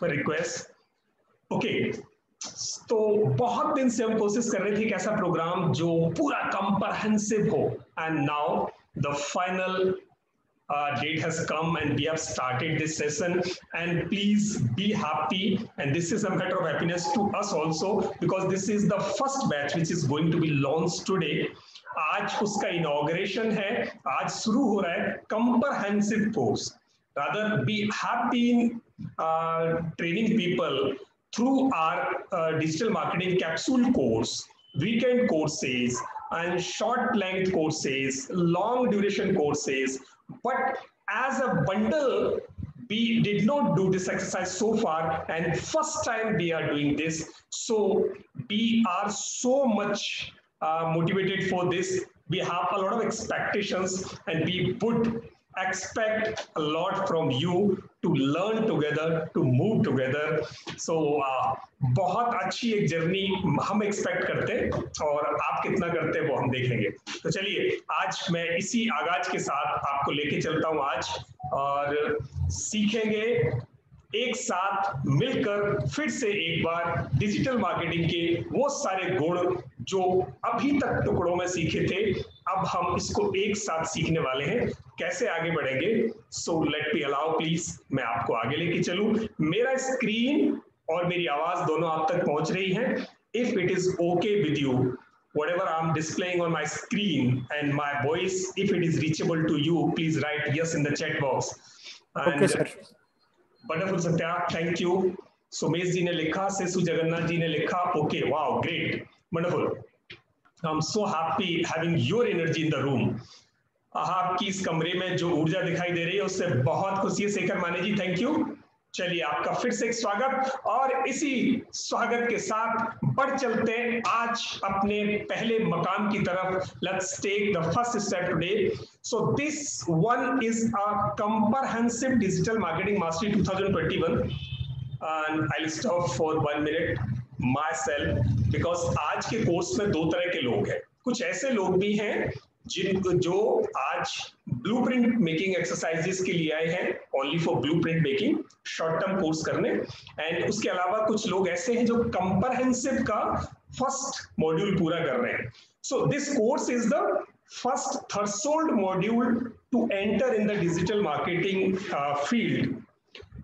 Request okay. तो बहुत दिन से हम कोशिश कर रहे थे कि ऐसा प्रोग्राम जो पूरा कंप्रहेंसिव हो, and now the final date has come and we have started this session, and please be happy, and this is a matter of happiness to us also because this is the first batch which is going to be launched today. आज उसका inauguration है, आज शुरू हो रहा है comprehensive course. Rather, we have been training people through our digital marketing capsule course, weekend courses, and short length courses, long duration courses. But as a bundle, we did not do this exercise so far, and first time we are doing this. So we are so much motivated for this. We have a lot of expectations, and we would expect a lot from you to learn together, to move together. So बहुत अच्छी एक journey हम expect करते हैं, और आप कितना करते हैं वो हम देखेंगे. तो चलिए आज मैं इसी आगाज के साथ आपको लेके चलता हूं आज, और सीखेंगे एक साथ मिलकर फिर से एक बार डिजिटल मार्केटिंग के वो सारे गुण जो अभी तक टुकड़ों में सीखे थे, अब हम इसको एक साथ सीखने वाले हैं. कैसे आगे बढ़ेंगे? So let me allow please, मैं आपको आगे लेके चलूं. मेरा स्क्रीन और मेरी आवाज दोनों आप तक पहुंच रही है? If it is okay with you, whatever I'm displaying on my screen and my voice, if it is reachable to you, please write yes in the chat box. And okay sir. Wonderful Satya, thank you. Sumesh ji ने लिखा, सेसु जगन्नाथ जी ने लिखा, okay, wow, great, wonderful. I'm so happy having your energy in the room. आपकी इस कमरे में जो ऊर्जा दिखाई दे रही है उससे बहुत खुशी है. शेखर माने जी, थैंक यू. चलिए आपका फिर से एक स्वागत, और इसी स्वागत के साथ बढ़ चलते हैं आज अपने पहले मकाम की तरफ. Let's take the first step today. So this one is a comprehensive digital marketing mastery 2021, and I'll stop for 1 minute myself because आज के कोर्स में दो तरह के लोग हैं. कुछ ऐसे लोग भी हैं जो आज ब्लूप्रिंट मेकिंग एक्सरसाइजेस के लिए आए हैं, only for blueprint making, short term course करने. एंड उसके अलावा कुछ लोग ऐसे हैं जो कंप्रहेंसिव का फर्स्ट मॉड्यूल पूरा कर रहे हैं. So this course is the first threshold module to enter in the digital marketing field.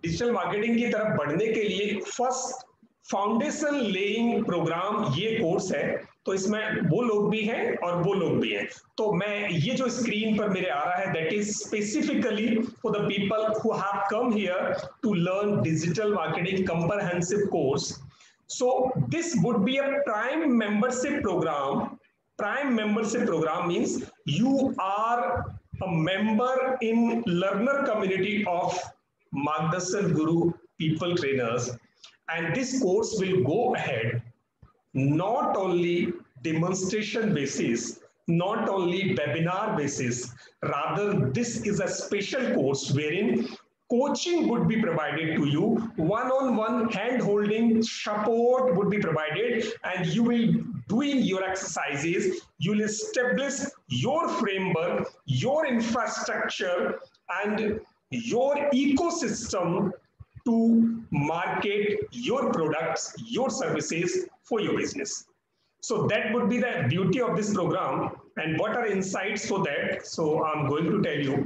Digital marketing की तरफ बढ़ने के लिए फर्स्ट फाउंडेशन लेइंग प्रोग्राम ये कोर्स है. तो इसमें वो लोग भी हैं और वो लोग भी हैं. तो मैं ये जो स्क्रीन पर मेरे आ रहा है, that is specifically for the people who have come here to learn digital marketing comprehensive course. So this would be a prime membership programme. Prime membership programme means you are a member in learner community of Margdarshan Guru people trainers, and this course will go ahead not only demonstration basis, not only webinar basis, rather this is a special course wherein coaching would be provided to you, one-on-one hand holding support would be provided, and you will doing your exercises, you will establish your framework, your infrastructure, and your ecosystem to market your products, your services for your business. So that would be the beauty of this program. And what are insights for that? So I'm going to tell you.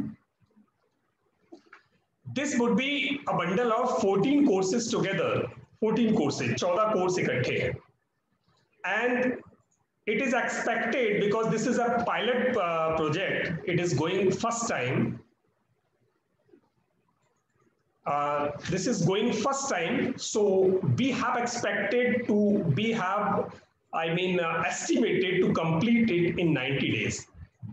This would be a bundle of 14 courses together. 14 courses, 14 course इकट्ठे हैं. And it is expected, because this is a pilot project, it is going first time. This is going first time, so we have expected to estimated to complete it in 90 days.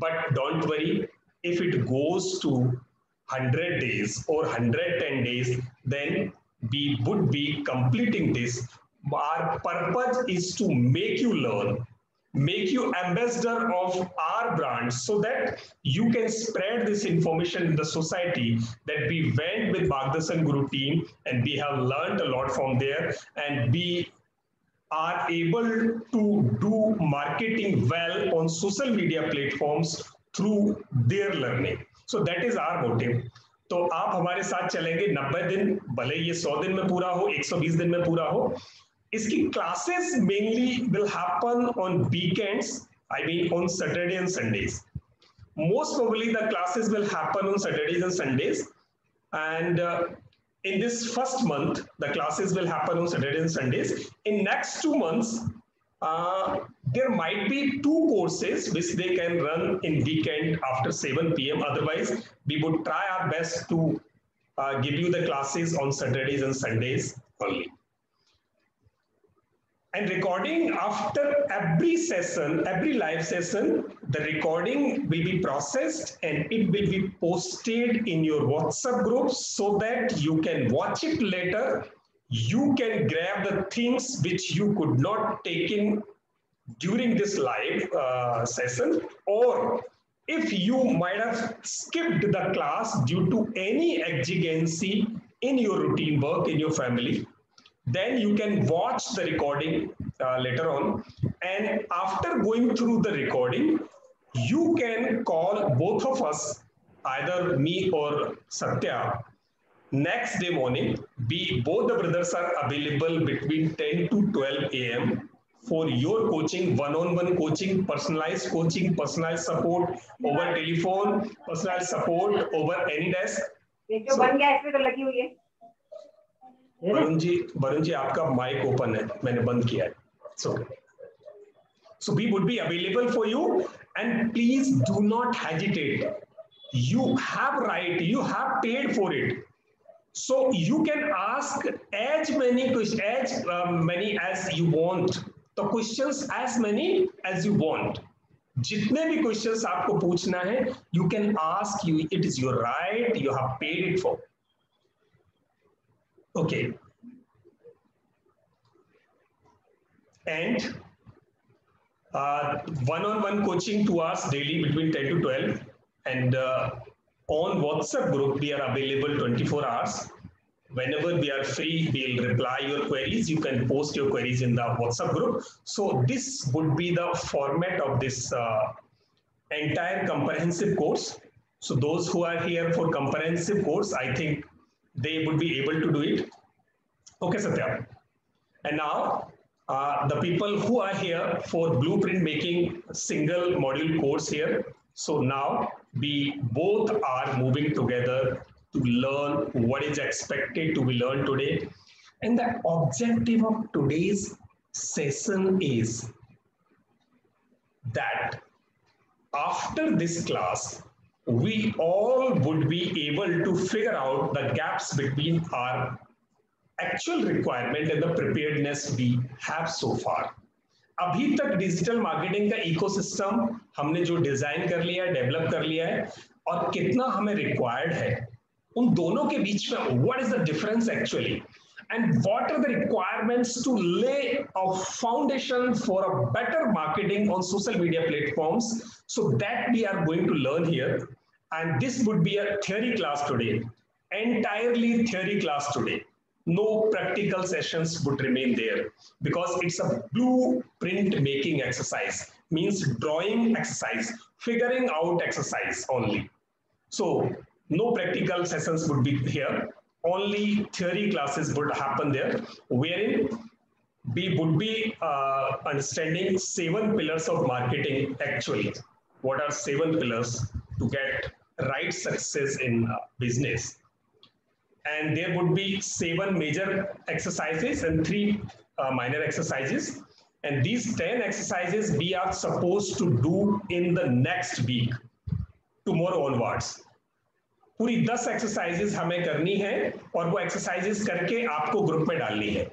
But don't worry, if it goes to 100 days or 110 days, then we would be completing this. Our purpose is to make you learn, make you ambassador of our brand, so that you can spread this information in the society that we went with Margdarshan Guru team and we have learned a lot from there, and we are able to do marketing well on social media platforms through their learning. So that is our motive. तो आप हमारे साथ चलेंगे 90 दिन, भले ये 100 दिन में पूरा हो, 120 दिन में पूरा हो। इसकी classes mainly will happen on weekends, I mean on Saturday and Sundays. Most probably the classes will happen on Saturdays and Sundays, and in this first month the classes will happen on Saturdays and Sundays. In next 2 months there might be 2 courses which they can run in weekend after 7 p.m. Otherwise we would try our best to give you the classes on Saturdays and Sundays only. And recording after every session, every live session, the recording will be processed and it will be posted in your WhatsApp group so that you can watch it later. You can grab the things which you could not take in during this live session, or if you might have skipped the class due to any exigency in your routine work in your family, then you can watch the recording later on, and after going through the recording you can call both of us, either me or Satya. Next day morning, both the brothers are available between 10 to 12 a.m. for your coaching, one-on-one coaching, personalized support over telephone, personalized support over any desk. जो बन गया इसमें तो लगी हुई है। वरुण जी आपका mic open है, मैंने बंद किया है। So we would be available for you, and please do not hesitate. You have right, you have paid for it. So you can ask as many as you want. The questions as many as you want. जितने भी questions आपको पूछना है, you can ask. It is your right. You have paid it for. Okay. And one-on-one coaching 2 hours daily between 10 to 12, and on WhatsApp group we are available 24 hours. Whenever we are free, we'll reply your queries. You can post your queries in the WhatsApp group. So this would be the format of this entire comprehensive course. So those who are here for comprehensive course, I think they would be able to do it. Okay, Satya. And now the people who are here for blueprint making single module course here. So now we both are moving together to learn what is expected to be learned today. And the objective of today's session is that after this class, we all would be able to figure out the gaps between our actual requirement and the preparedness we have so far. अभी तक digital marketing का ecosystem हमने जो design कर लिया है, develop कर लिया है, और कितना हमें रिक्वायर्ड है, उन दोनों के बीच में what is the difference actually, and what are the requirements to lay a foundation for a better marketing on social media platforms. So that we are going to learn here, and this would be a theory class today, entirely theory class today. No practical sessions would remain there because it's a blueprint making exercise, means drawing exercise, figuring out exercise only. So no practical sessions would be here, only theory classes would happen there, wherein we would be understanding 7 pillars of marketing. Actually, what are 7 pillars to get right success in business? And there would be 7 major exercises and 3 minor exercises, and these 10 exercises we are supposed to do in the next week, tomorrow onwards. पूरी 10 exercises हमें करनी है और वो exercises करके आपको group में डालनी है.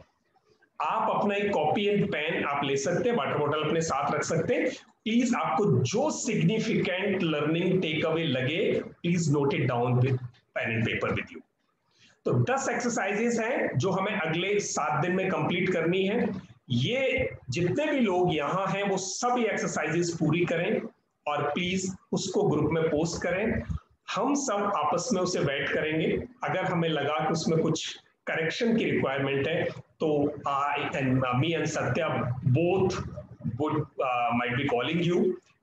आप अपना एक कॉपी एंड पेन आप ले सकते हैं, वाटर बॉटल अपने साथ रख सकते हैं. प्लीज आपको जो सिग्निफिकेंट लर्निंग टेक अवे लगे, please note it down with pen and paper with you. तो 10 एक्सरसाइजेस हैं जो हमें अगले 7 दिन में कंप्लीट करनी है. ये जितने भी लोग यहाँ हैं वो सब ये एक्सरसाइजेस पूरी करें और प्लीज उसको ग्रुप में पोस्ट करें. हम सब आपस में उसे वेट करेंगे. अगर हमें लगा कि उसमें कुछ करेक्शन की रिक्वायरमेंट है तो I and me and Satya both would might be calling you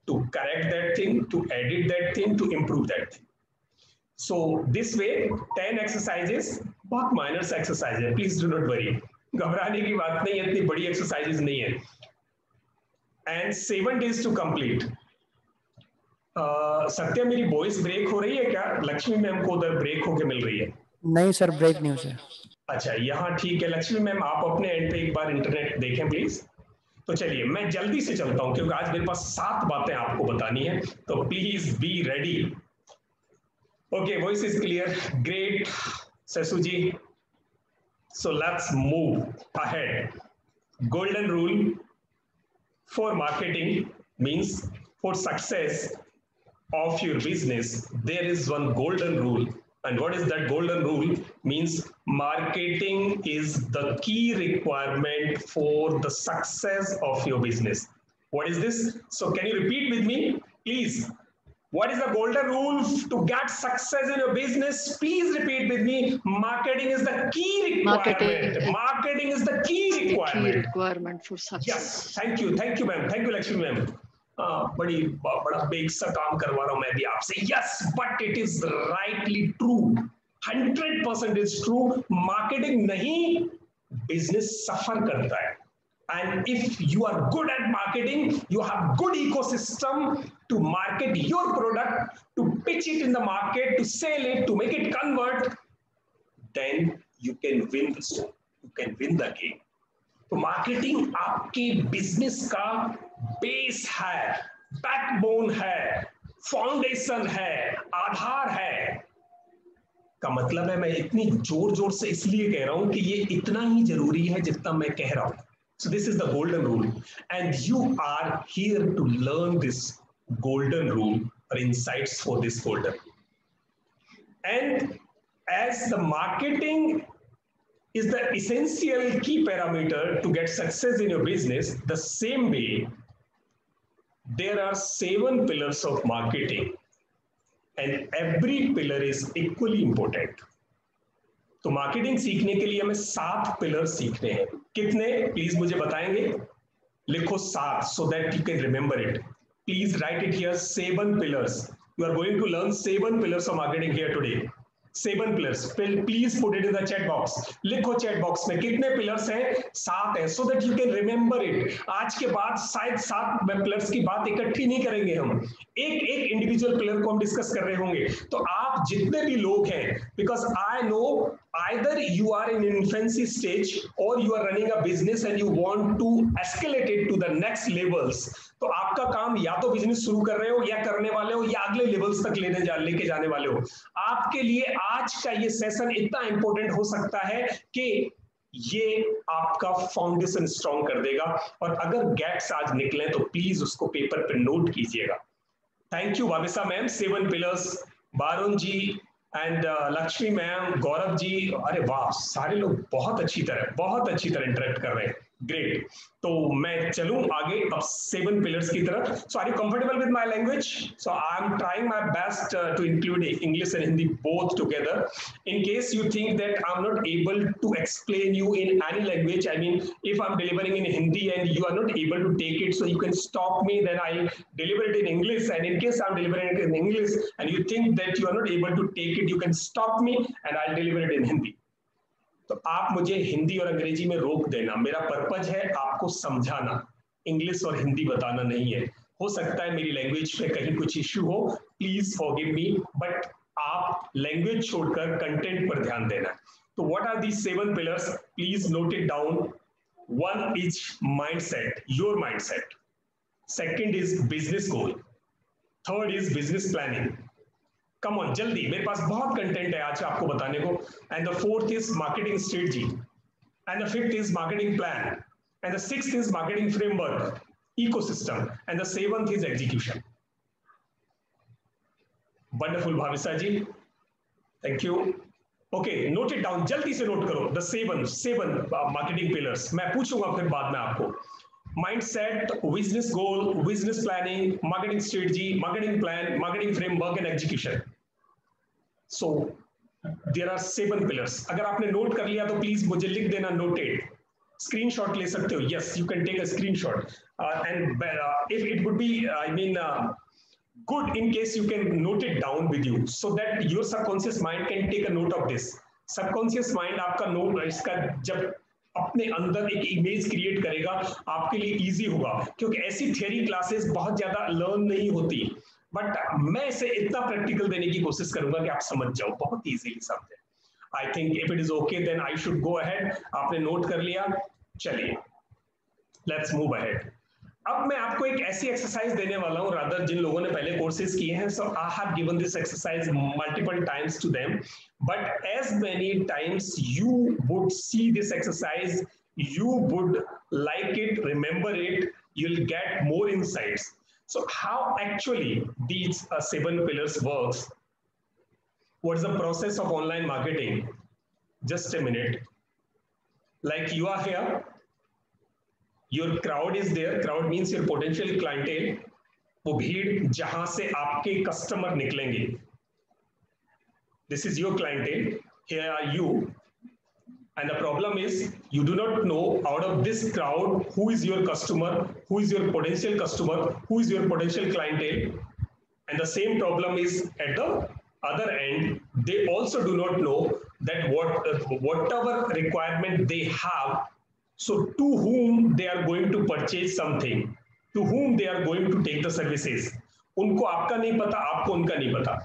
to correct that thing, to edit that thing, to improve that thing. So this way 10 exercises, बहुत माइनर एक्सरसाइज है, प्लीज डू नॉट वरी, घबराने की बात नहीं है, इतनी बड़ी exercises नहीं है. And 7 days to complete. Satya, मेरी वॉइस ब्रेक हो रही है क्या? लक्ष्मी मैम को उधर ब्रेक होके मिल रही है? नहीं सर, ब्रेक नहीं हो सर. अच्छा, यहाँ ठीक है. लक्ष्मी मैम, आप अपने एंड पे एक बार इंटरनेट देखें प्लीज. तो चलिए मैं जल्दी से चलता हूं क्योंकि आज मेरे पास 7 बातें आपको बतानी है, तो please be ready. Okay, voice is clear, great Sasu ji. So let's move ahead. Golden rule for marketing means for success of your business, there is one golden rule. And what is that golden rule? Means marketing is the key requirement for the success of your business. What is this? So can you repeat with me, please? What is the golden rule to get success in your business? Please repeat with me. Marketing is the key requirement. Marketing is the key requirement. Key requirement for success. Yes, thank you ma'am. Thank you Lakshmi ma'am. बड़ा bag सा काम करवा रहा हूं मैं भी आपसे. Yes, but it is rightly true, 100% is true. Marketing नहीं, बिजनेस सफर करता है. And if you are good at marketing, you have good ecosystem to market your product, to pitch it in the market, to sell it, to make it convert, then you can win the store, you can win the game. तो marketing आपके business का base है, backbone है, foundation है, आधार है. का मतलब है, मैं इतनी जोर जोर से इसलिए कह रहा हूं कि ये इतना ही जरूरी है जितना मैं कह रहा हूं. So this is the golden rule and you are here to learn this golden rule or insights for this golden rule. And as the marketing is the essential key parameter to get success in your business, the same way there are 7 pillars of marketing and every pillar is equally important. तो marketing सीखने के लिए हमें 7 pillar सीखने हैं. कितने please मुझे बताएंगे? लिखो 7 so that you can remember it. Please write it here, 7 pillars. You are going to learn 7 pillars of marketing here today. 7 pillars. Please put it in the chat box. लिखो chat box में कितने pillars हैं? 7 है, so that you can remember it. आज के बाद शायद 7 pillars की बात इकट्ठी नहीं करेंगे हम, एक एक इंडिविजुअल पिलर को हम डिस्कस कर रहे होंगे. तो आप जितने भी लोग हैं, because I know either you are in infancy stage or you are running a business and you want to escalate it to the next levels. तो आपका काम या तो बिजनेस शुरू कर रहे हो या करने वाले हो या अगले लेवल्स तक लेके जाने वाले हो. आपके लिए आज का ये सेशन इतना इंपॉर्टेंट हो सकता है कि ये आपका फाउंडेशन स्ट्रॉन्ग कर देगा. और अगर गैप्स आज निकले तो प्लीज उसको पेपर पे नोट कीजिएगा. Thank you Bhavisa ma'am. 7 pillars, Barun ji and Lakshmi ma'am, Gaurav ji, अरे वाह, सारे लोग बहुत अच्छी तरह इंटरेक्ट कर रहे हैं. ग्रेट. तो मैं चलूं आगे अब 7 पिलर्स की तरफ. So are you comfortable with my language? So I am trying my best to include English and Hindi both together. In case you think that I'm not able to explain you in any language, I mean if I'm delivering in Hindi and you are not able to take it, so you can stop me, then I'll deliver it in English. And in case I'm delivering it in English and you think that you are not able to take it, you can stop me and I'll deliver it in Hindi. तो आप मुझे हिंदी और अंग्रेजी में रोक देना. मेरा purpose है आपको समझाना, इंग्लिश और हिंदी बताना नहीं है. हो सकता है मेरी लैंग्वेज पे कहीं कुछ इश्यू हो, प्लीज फॉरगिव मी, बट आप लैंग्वेज छोड़कर कंटेंट पर ध्यान देना. तो what are these 7 pillars? Please note it down. 1 is mindset, your mindset. Second is business goal. Third is business planning. Come on, जल्दी, मेरे पास बहुत कंटेंट है आज आपको बताने को. And the 4th is marketing strategy, and the 5th is marketing plan, and the 6th is marketing framework, ecosystem, and the 7th is execution. Wonderful Bhavisa ji, thank you. Okay, note it down, जल्दी से note करो. The 7 marketing pillars. मैं पूछूंगा फिर बाद में आपको. Mindset, business goal, business planning, marketing strategy, marketing plan, marketing framework and execution. So there are 7 pillars. अगर आपने नोट कर लिया तो प्लीज मुझे लिख देना noted. स्क्रीनशॉट ले सकते हो. Yes, you can take a screenshot. And if it would be, I mean, good in case you can note it down with you so that your subconscious mind can take a note of this. Subconscious mind आपका note इसका जब अपने अंदर एक image create करेगा आपके लिए easy होगा, क्योंकि ऐसी थियरी क्लासेस बहुत ज्यादा लर्न नहीं होती, बट मैं इसे इतना प्रैक्टिकल देने की कोशिश करूंगा कि आप समझ जाओ, बहुत इजीली समझे. I think if it is okay then I should go ahead. आपने नोट कर लिया, चलिए लेट्स मूव अहेड. अब मैं आपको एक ऐसी एक्सरसाइज देने वाला हूं, रादर जिन लोगों ने पहले कोर्सेज किए हैं, so I have given this exercise multiple times to them, but as many times you would see this exercise, you would like it, remember it, you'll get more insights. So how actually these 7 pillars works? What is the process of online marketing? Just a minute. Like you are here, your crowd is there. Crowd means your potential clientele. वो भीड़ जहां से आपके customer निकलेंगे. This is your clientele. Here are you. And the problem is you do not know out of this crowd who is your customer, who is your potential customer, who is your potential clientele. And the same problem is at the other end. They also do not know that whatever requirement they have, so to whom they are going to purchase something, to whom they are going to take the services. उनको आपका नहीं पता, आपको उनका नहीं पता.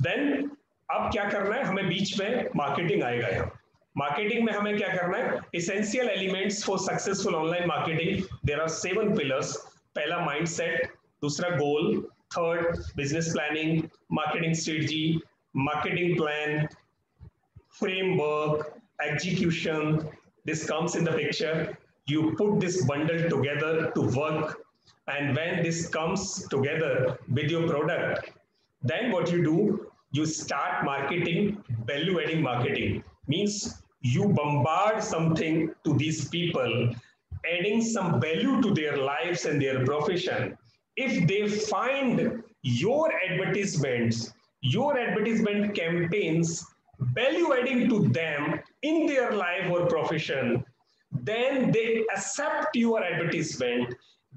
Then अब क्या करना है, हमें बीच में मार्केटिंग आएगा यहाँ. मार्केटिंग में हमें क्या करना है, essential elements for successful online marketing. There are 7 pillars. पहला माइंडसेट, दूसरा goal, third business planning, marketing strategy, marketing plan, framework, execution. This comes in the picture. You put this bundle together to work, and when this comes together with your product, then what you do, you start marketing. Value adding marketing means you bombard something to these people, adding some value to their lives and their profession. If they find your advertisements, your advertisement campaigns value adding to them in their life or profession, then they accept your advertisement,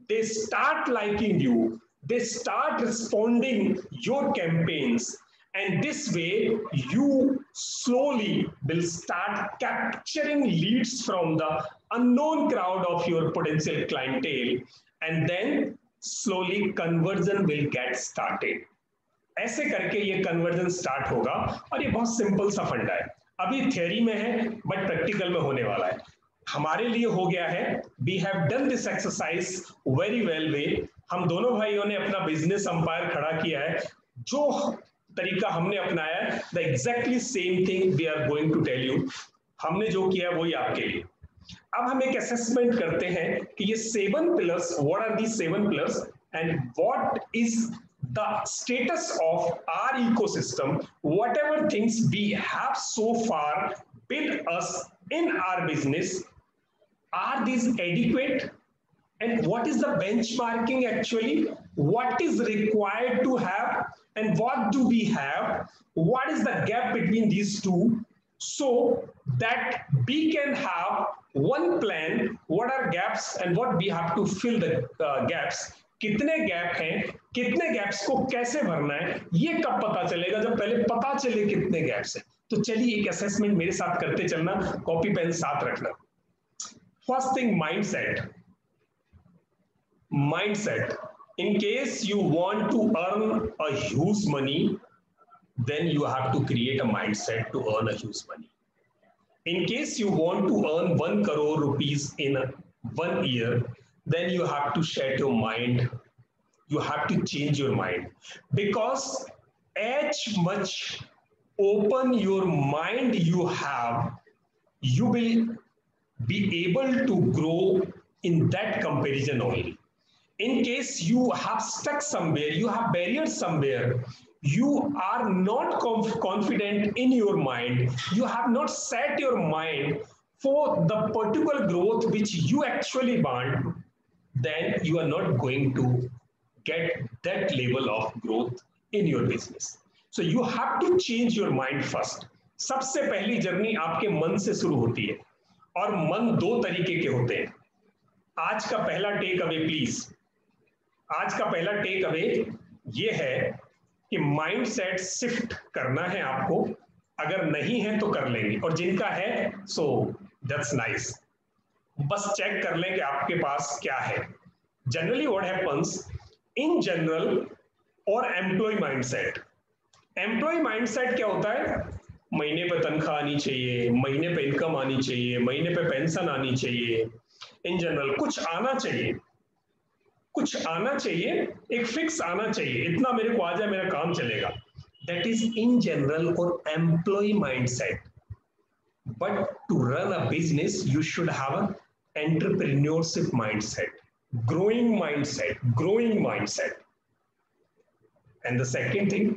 they start liking you, they start responding your campaigns, and this way you slowly will start capturing leads from the unknown crowd of your potential clientele, and then slowly conversion will get started. ऐसे करके ये conversion start होगा, और ये बहुत simple सा फंडा है. अभी थियरी में है बट प्रैक्टिकल में होने वाला है. हमारे लिए हो गया है. We have done this exercise very well way. हम दोनों भाइयों ने अपना बिजनेस अंपायर खड़ा किया है. जो तरीका हमने अपनाया है, the exactly same thing we are going to tell you. हमने जो किया है वही आपके लिए. अब हम एक असेसमेंट करते हैं कि ये 7 pillars, what are these 7 pillars and what is the status of our ecosystem, whatever things we have so far built us in our business, are these adequate? And what is the benchmarking actually? What is required to have and what do we have? What is the gap between these two, so that we can have one plan? What are gaps and what we have to fill the gaps? कितने gap हैं, कितने gaps को कैसे भरना है, ये कब पता चलेगा, जब पहले पता चले कितने गैप्स हैं. तो चलिए एक असेसमेंट मेरे साथ करते चलना, कॉपी पेन साथ रखना. First thing, mindset. Mindset. In case you want to earn a huge money, then you have to create a mindset to earn a huge money. In case you want to earn 1 crore rupees in 1 year, then you have to set your mind, you have to change your mind, because as much open your mind you have, you will be able to grow in that comparison only. In case you have stuck somewhere, you have barriers somewhere, you are not confident in your mind, you have not set your mind for the particular growth which you actually want, then you are not going to get that level of growth in your business. So you have to change your mind first. सबसे पहली journey आपके मन से शुरू होती है, और मन 2 तरीके के होते हैं. आज का पहला टेक अवे प्लीज, आज का पहला टेक अवे, ये है कि माइंड सेट शिफ्ट करना है आपको, अगर नहीं है तो कर लेंगे, और जिनका है सो दैट्स नाइस। बस चेक कर लें कि आपके पास क्या है। Generally what happens in general और एम्प्लॉय माइंडसेट, एम्प्लॉय माइंडसेट क्या होता है, महीने पे तनख्वाह आनी चाहिए, महीने पे इनकम आनी चाहिए, महीने पे पेंशन आनी चाहिए, इन जनरल कुछ आना चाहिए, कुछ आना चाहिए, एक फिक्स आना चाहिए, इतना मेरे को आ जाए मेरा काम चलेगा। दैट इज इन जनरल और employee mindset. But to run a business you should have a entrepreneurship mindset, growing mindset, growing mindset. And the second thing,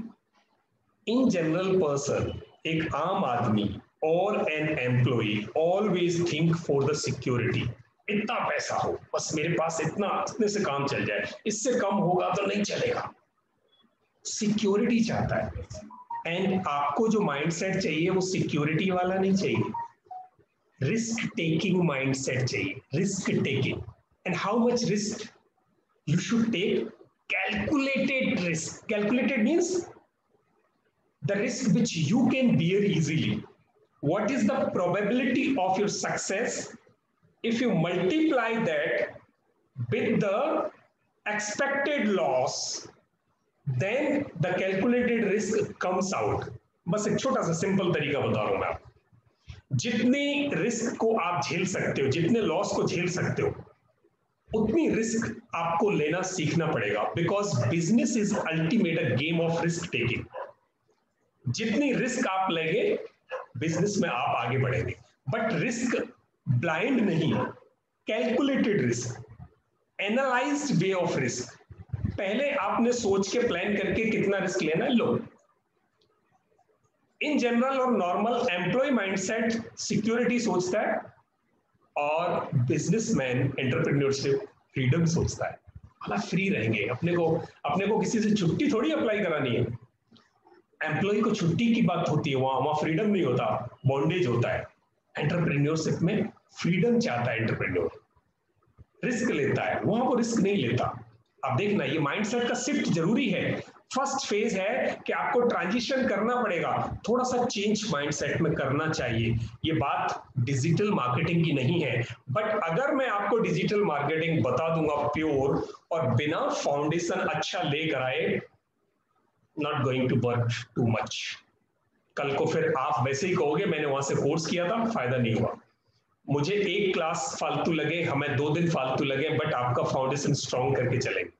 in general person, एक आम आदमी और an employee always think for the security. इतना पैसा हो, बस मेरे पास इतना, इतने से काम चल जाए, इससे कम होगा तो नहीं चलेगा, सिक्योरिटी चाहता है। एंड आपको जो माइंडसेट चाहिए वो सिक्योरिटी वाला नहीं चाहिए, रिस्क टेकिंग माइंडसेट चाहिए, risk taking. And how much risk you should take? Calculated risk. Calculated means the risk which you can bear easily. What is the probability of your success if you multiply that with the expected loss, then the calculated risk comes out. बस एक छोटा सा simple तरीका बता रहा हूं मैं आपको। जितनी रिस्क को आप झेल सकते हो, जितने लॉस को झेल सकते हो, उतनी रिस्क आपको लेना सीखना पड़ेगा, because business is ultimate a game of risk taking. जितनी रिस्क आप लेंगे बिजनेस में आप आगे बढ़ेंगे, बट रिस्क ब्लाइंड नहीं, calculated risk, analysed way of risk. पहले आपने सोच के प्लान करके कितना रिस्क लेना है लो। इन जनरल और नॉर्मल एम्प्लॉय माइंडसेट सिक्योरिटी सोचता है, और बिजनेसमैन एंटरप्रेन्योरशिप फ्रीडम सोचता है। मतलब फ्री रहेंगे, अपने को किसी से छुट्टी थोड़ी अप्लाई करानी है। एम्प्लॉय को छुट्टी की बात होती है, वहां फ्रीडम नहीं होता, बॉन्डेज होता है। एंटरप्रेन्योरशिप में फ्रीडम चाहता है एंटरप्रेन्योर, रिस्क लेता है, वहां को रिस्क नहीं लेता। अब देखना, ये माइंडसेट का शिफ्ट जरूरी है। फर्स्ट फेज है कि आपको ट्रांजिशन करना पड़ेगा, थोड़ा सा चेंज माइंडसेट में करना चाहिए। ये बात डिजिटल मार्केटिंग की नहीं है, बट अगर मैं आपको डिजिटल मार्केटिंग बता दूंगा प्योर और बिना फाउंडेशन अच्छा लेकर आए, not going to work too much. कल को फिर आप वैसे ही कहोगे मैंने वहां से कोर्स किया था, फायदा नहीं हुआ, मुझे एक क्लास फालतू लगे, हमें 2 दिन फालतू लगे, बट आपका फाउंडेशन स्ट्रॉन्ग करके चलेंगे।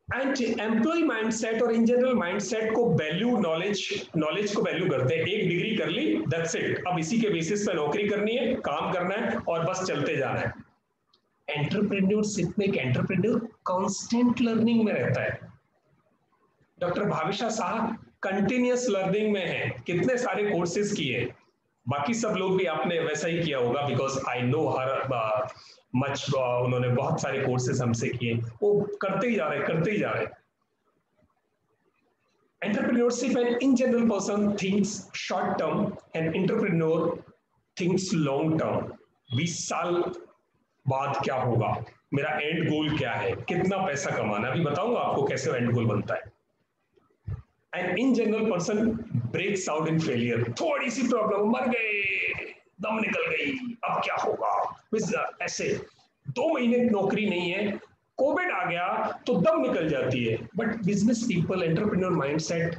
एंड एम्प्लॉय माइंडसेट और इन जनरल माइंडसेट को वैल्यू, नॉलेज को वैल्यू करते हैं। एक डिग्री कर ली, दैट्स इट, अब इसी के बेसिस पे नौकरी करनी है, काम करना है और बस चलते जाना है। एंटरप्रेन्योरशिप में एक एंटरप्रेन्योर कांस्टेंट लर्निंग में रहता है। डॉक्टर भाविशा साहब कंटिन्यूअस लर्निंग में है, कितने सारे कोर्सेज किए, बाकी सब लोग भी आपने वैसा ही किया होगा, because I know her much, उन्होंने बहुत सारे कोर्सेज हमसे किए, वो करते ही जा रहे, करते ही जा रहे। Entrepreneurship and in general person thinks short term and entrepreneur thinks long term. 20 साल बाद क्या होगा, मेरा एंड गोल क्या है, कितना पैसा कमाना, अभी बताऊंगा आपको कैसे एंड गोल बनता है। And in general person breaks out in failure, थोड़ी सी प्रॉब्लम, मर गए, दम निकल गई, अब क्या होगा, ऐसे 2 महीने नौकरी नहीं है, कोविड आ गया तो दम निकल जाती है। But business people, entrepreneur mindset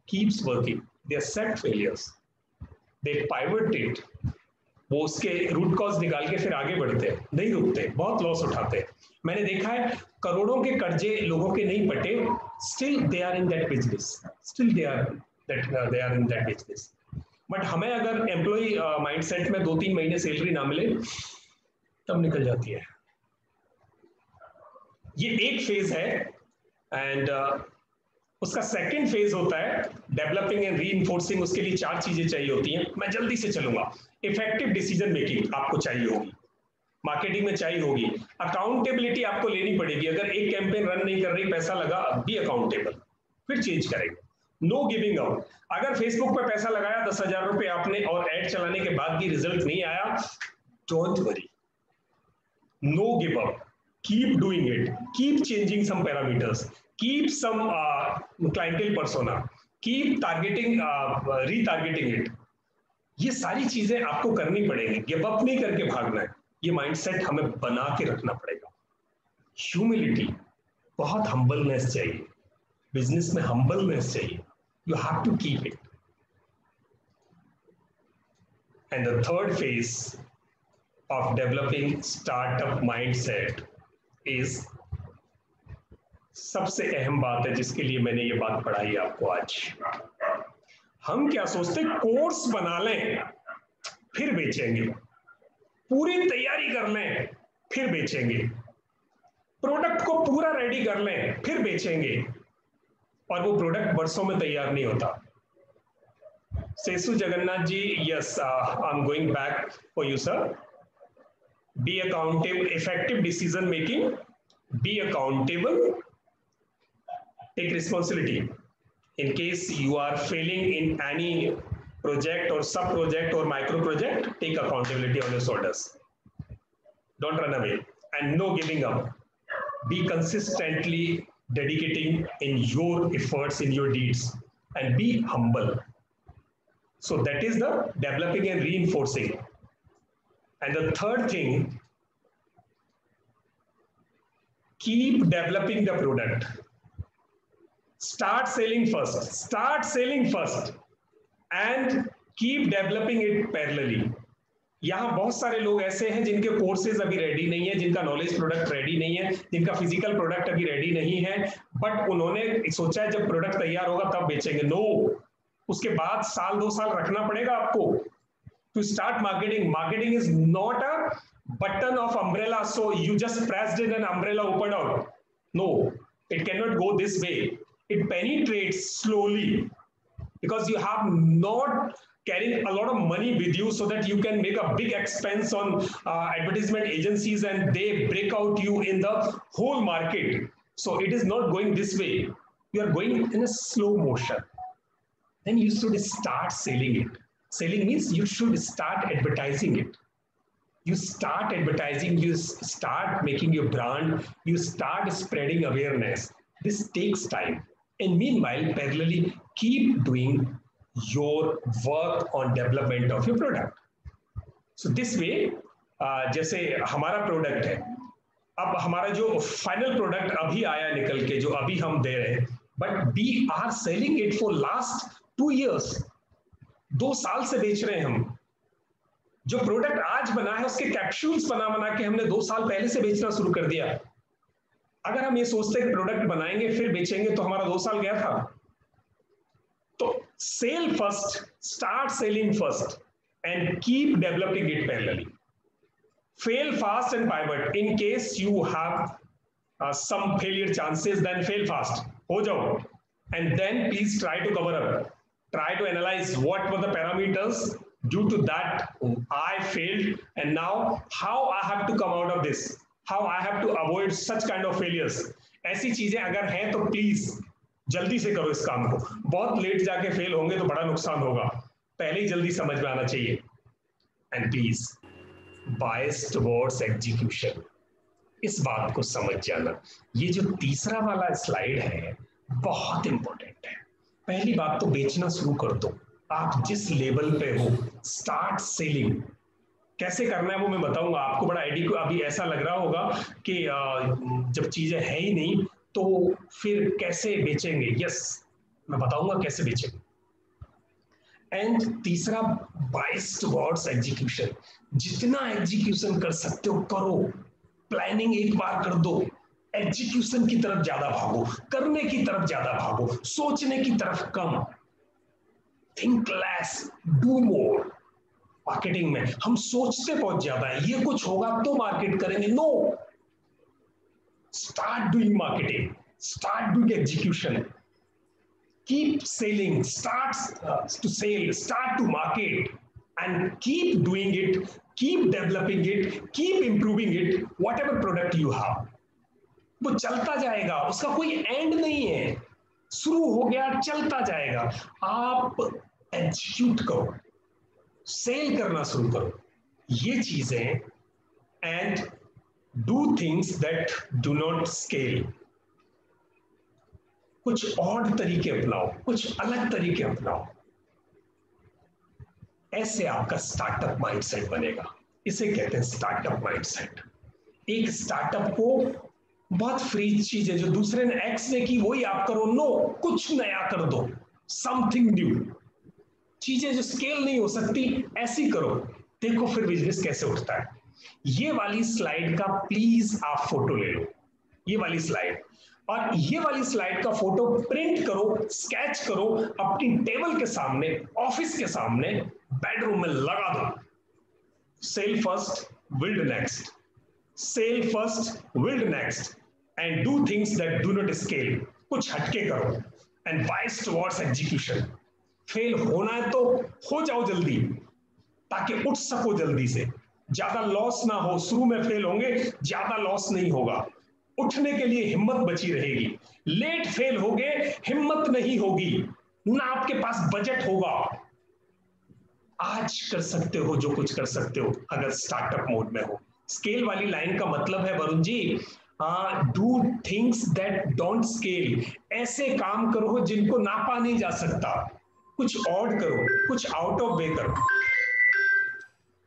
keeps working, they are set failures, they pivot it, वो उसके रूट कॉज निकाल के फिर आगे बढ़ते हैं, नहीं रुकते, बहुत लॉस उठाते हैं। मैंने देखा है करोड़ों के कर्जे लोगों के नहीं पटे, still they are in that business, still they are in that business. But हमें अगर एम्प्लॉय माइंडसेट में 2-3 महीने सैलरी ना मिले तब निकल जाती है। ये एक फेज है। एंड उसका सेकंड फेज होता है डेवलपिंग एंड रीइंफोर्सिंग। उसके लिए 4 चीजें चाहिए होती हैं, मैं जल्दी से चलूंगा। इफेक्टिव डिसीजन मेकिंग आपको चाहिए होगी, मार्केटिंग में चाहिए होगी, अकाउंटेबिलिटी आपको लेनी पड़ेगी। अगर एक कैंपेन रन नहीं कर रही, पैसा लगा, बी अकाउंटेबल, फिर चेंज करेंगे। नो गिविंग अप, अगर फेसबुक पे पैसा लगाया 10,000 रुपए आपने और एड चलाने के बाद भी रिजल्ट नहीं आया, don't worry, know give up, keep doing it, keep changing some parameters, keep some clientele persona, keep targeting, retargeting it. ये सारी चीजें आपको करनी पड़ेगी, गिव अप नहीं करके भागना है, ये माइंडसेट हमें बना के रखना पड़ेगा। ह्यूमिलिटी, बहुत हम्बलनेस चाहिए, बिजनेस में हम्बलनेस चाहिए, you have to keep it. And the third phase of developing startup mindset is, सबसे अहम बात है जिसके लिए मैंने ये बात पढ़ाई आपको आज। हम क्या सोचते, कोर्स बना लें फिर बेचेंगे, पूरी तैयारी कर लें फिर बेचेंगे, प्रोडक्ट को पूरा रेडी कर लें फिर बेचेंगे, और वो प्रोडक्ट बरसों में तैयार नहीं होता। Sesu Jagannath ji, yes, I am going back for you sir. Be accountable, effective decision making, be accountable, take responsibility. In case you are failing in any project or sub project or micro project, take accountability on your shoulders. Don't run away, and no giving up. Be consistently dedicating in your efforts, in your deeds, and be humble. So that is the developing and reinforcing. And the third thing, keep developing the product. Start selling first and keep developing it parallelly. यहाँ बहुत सारे लोग ऐसे हैं जिनके courses अभी ready नहीं है, जिनका नॉलेज प्रोडक्ट रेडी नहीं है, जिनका फिजिकल प्रोडक्ट अभी रेडी नहीं है, बट उन्होंने सोचा है जब प्रोडक्ट तैयार होगा तब बेचेंगे। नो, उसके बाद साल 2 साल रखना पड़ेगा आपको to start marketing. Marketing is not a button of umbrella, so you just pressed in an umbrella open out. No, it cannot go this way. It penetrates slowly because you have not carrying a lot of money with you so that you can make a big expense on advertisement agencies and they break out you in the whole market. So it is not going this way. You are going in a slow motion. Then you should start selling it. Selling means you should start advertising it. You start advertising, you start making your brand, you start spreading awareness. This takes time. And meanwhile, parallelly, keep doing your work on development of your product. So this way, जैसे हमारा product है, अब हमारा जो final product अभी आया निकल के, जो अभी हम दे रहे हैं, but we are selling it for last 2 years, 2 साल से बेच रहे हैं हम। जो प्रोडक्ट आज बना है उसके कैप्सूल्स बना के हमने 2 साल पहले से बेचना शुरू कर दिया। अगर हम ये सोचते हैं प्रोडक्ट बनाएंगे फिर बेचेंगे तो हमारा 2 साल गया था। तो sell first, start selling first and keep developing it parallelly. Fail fast and pivot. In case you have some failure chances, then fail fast, हो जाओ, and then please try to cover up, try to analyse what were the parameters due to that I failed, and now how I have to come out of this, how I have to avoid such kind of failures. ऐसी चीजें अगर हैं तो please जल्दी से करो इस काम को। बहुत लेट जाके फेल होंगे तो बड़ा नुकसान होगा, पहले ही जल्दी समझ में आना चाहिए। And please bias towards execution, इस बात को समझ जाना। ये जो तीसरा वाला स्लाइड है बहुत इंपॉर्टेंट है। पहली बात तो बेचना शुरू कर दो, आप जिस लेवल पे हो, स्टार्ट सेलिंग। कैसे करना है वो मैं बताऊंगा आपको। बड़ा अभी ऐसा लग रहा होगा कि जब चीजें है ही नहीं तो फिर कैसे बेचेंगे। यस, मैं बताऊंगा कैसे बेचेंगे। एंड तीसरा, बायस टुवर्ड्स एग्जीक्यूशन। जितना एग्जीक्यूशन कर सकते हो करो, प्लानिंग एक बार कर दो, एग्जीक्यूशन की तरफ ज्यादा भागो, करने की तरफ ज्यादा भागो, सोचने की तरफ कम। Think less, do more. Marketing में हम सोचते बहुत ज्यादा है, ये कुछ होगा तो मार्केट करेंगे। No, start doing marketing, start doing execution, keep selling, start to sell, start to market, and keep doing it, keep developing it, keep improving it. Whatever product you have, वो चलता जाएगा, उसका कोई and नहीं है। शुरू हो गया, चलता जाएगा। आप एग्जीक्यूट करो, सेल करना शुरू करो ये चीजें, and do things that do not scale. कुछ और तरीके अपनाओ, कुछ अलग तरीके अपनाओ। ऐसे आपका स्टार्टअप माइंडसेट बनेगा। इसे कहते हैं स्टार्टअप माइंडसेट। एक स्टार्टअप को बहुत फ्री चीज है, जो दूसरे ने एक्स ने की वही आप करो। नो, कुछ नया कर दो, समथिंग न्यू। चीजें जो स्केल नहीं हो सकती ऐसी करो, देखो फिर बिजनेस कैसे उठता है। ये वाली स्लाइड का प्लीज आप फोटो ले लो, ये वाली स्लाइड, और ये वाली स्लाइड का फोटो प्रिंट करो, स्केच करो, अपनी टेबल के सामने, ऑफिस के सामने, बेडरूम में लगा दो। Sell first, build next, sell first, build next, and do things that do not scale. कुछ हटके करो एंड बाइस टुवर्ड्स एग्जीक्यूशन। फेल होना है तो हो जाओ जल्दी, ताकि उठ सको जल्दी से, ज्यादा लॉस ना हो। शुरू में फेल होंगे, ज्यादा लॉस नहीं होगा, उठने के लिए हिम्मत बची रहेगी। लेट फेल होगे, हिम्मत नहीं होगी, ना आपके पास बजट होगा। आज कर सकते हो जो कुछ कर सकते हो अगर स्टार्टअप मोड में हो। स्केल वाली लाइन का मतलब है Varun ji, do things that don't scale. ऐसे काम करो जिनको नापा नहीं जा सकता। कुछ ऑड करो, कुछ आउट ऑफ वे करो,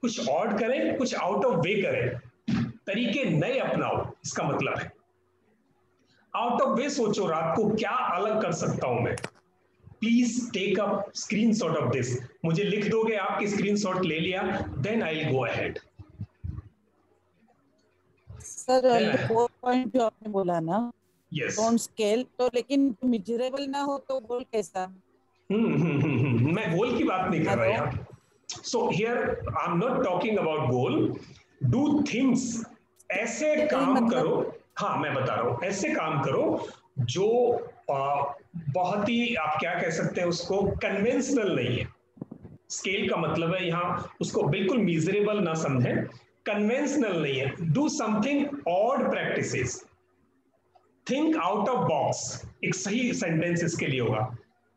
कुछ ऑड करें, कुछ आउट ऑफ वे करें, तरीके नए अपनाओ। इसका मतलब है आउट ऑफ वे सोचो, रात को क्या अलग कर सकता हूं मैं। Please take up screenshot of this. मुझे लिख दोगे आपकी स्क्रीनशॉट ले लिया, then I will go ahead. Sir ये 4 पॉइंट जो आपने बोला ना, यस, डोंट स्केल, तो लेकिन मिजरेबल ना हो तो गोल कैसा? मैं गोल की बात नहीं कर रहा यहाँ। So here I am not talking about goal. Do things, ऐसे काम मतलब करो। हाँ, मैं बता रहा हूं, ऐसे काम करो जो बहुत ही, आप क्या कह सकते हैं उसको, कन्वेंशनल नहीं है। स्केल का मतलब है यहां, उसको बिल्कुल मीजरेबल ना समझें, कन्वेंशनल नहीं है। Do something odd practices, think out of box. एक सही सेंटेंस इसके लिए होगा,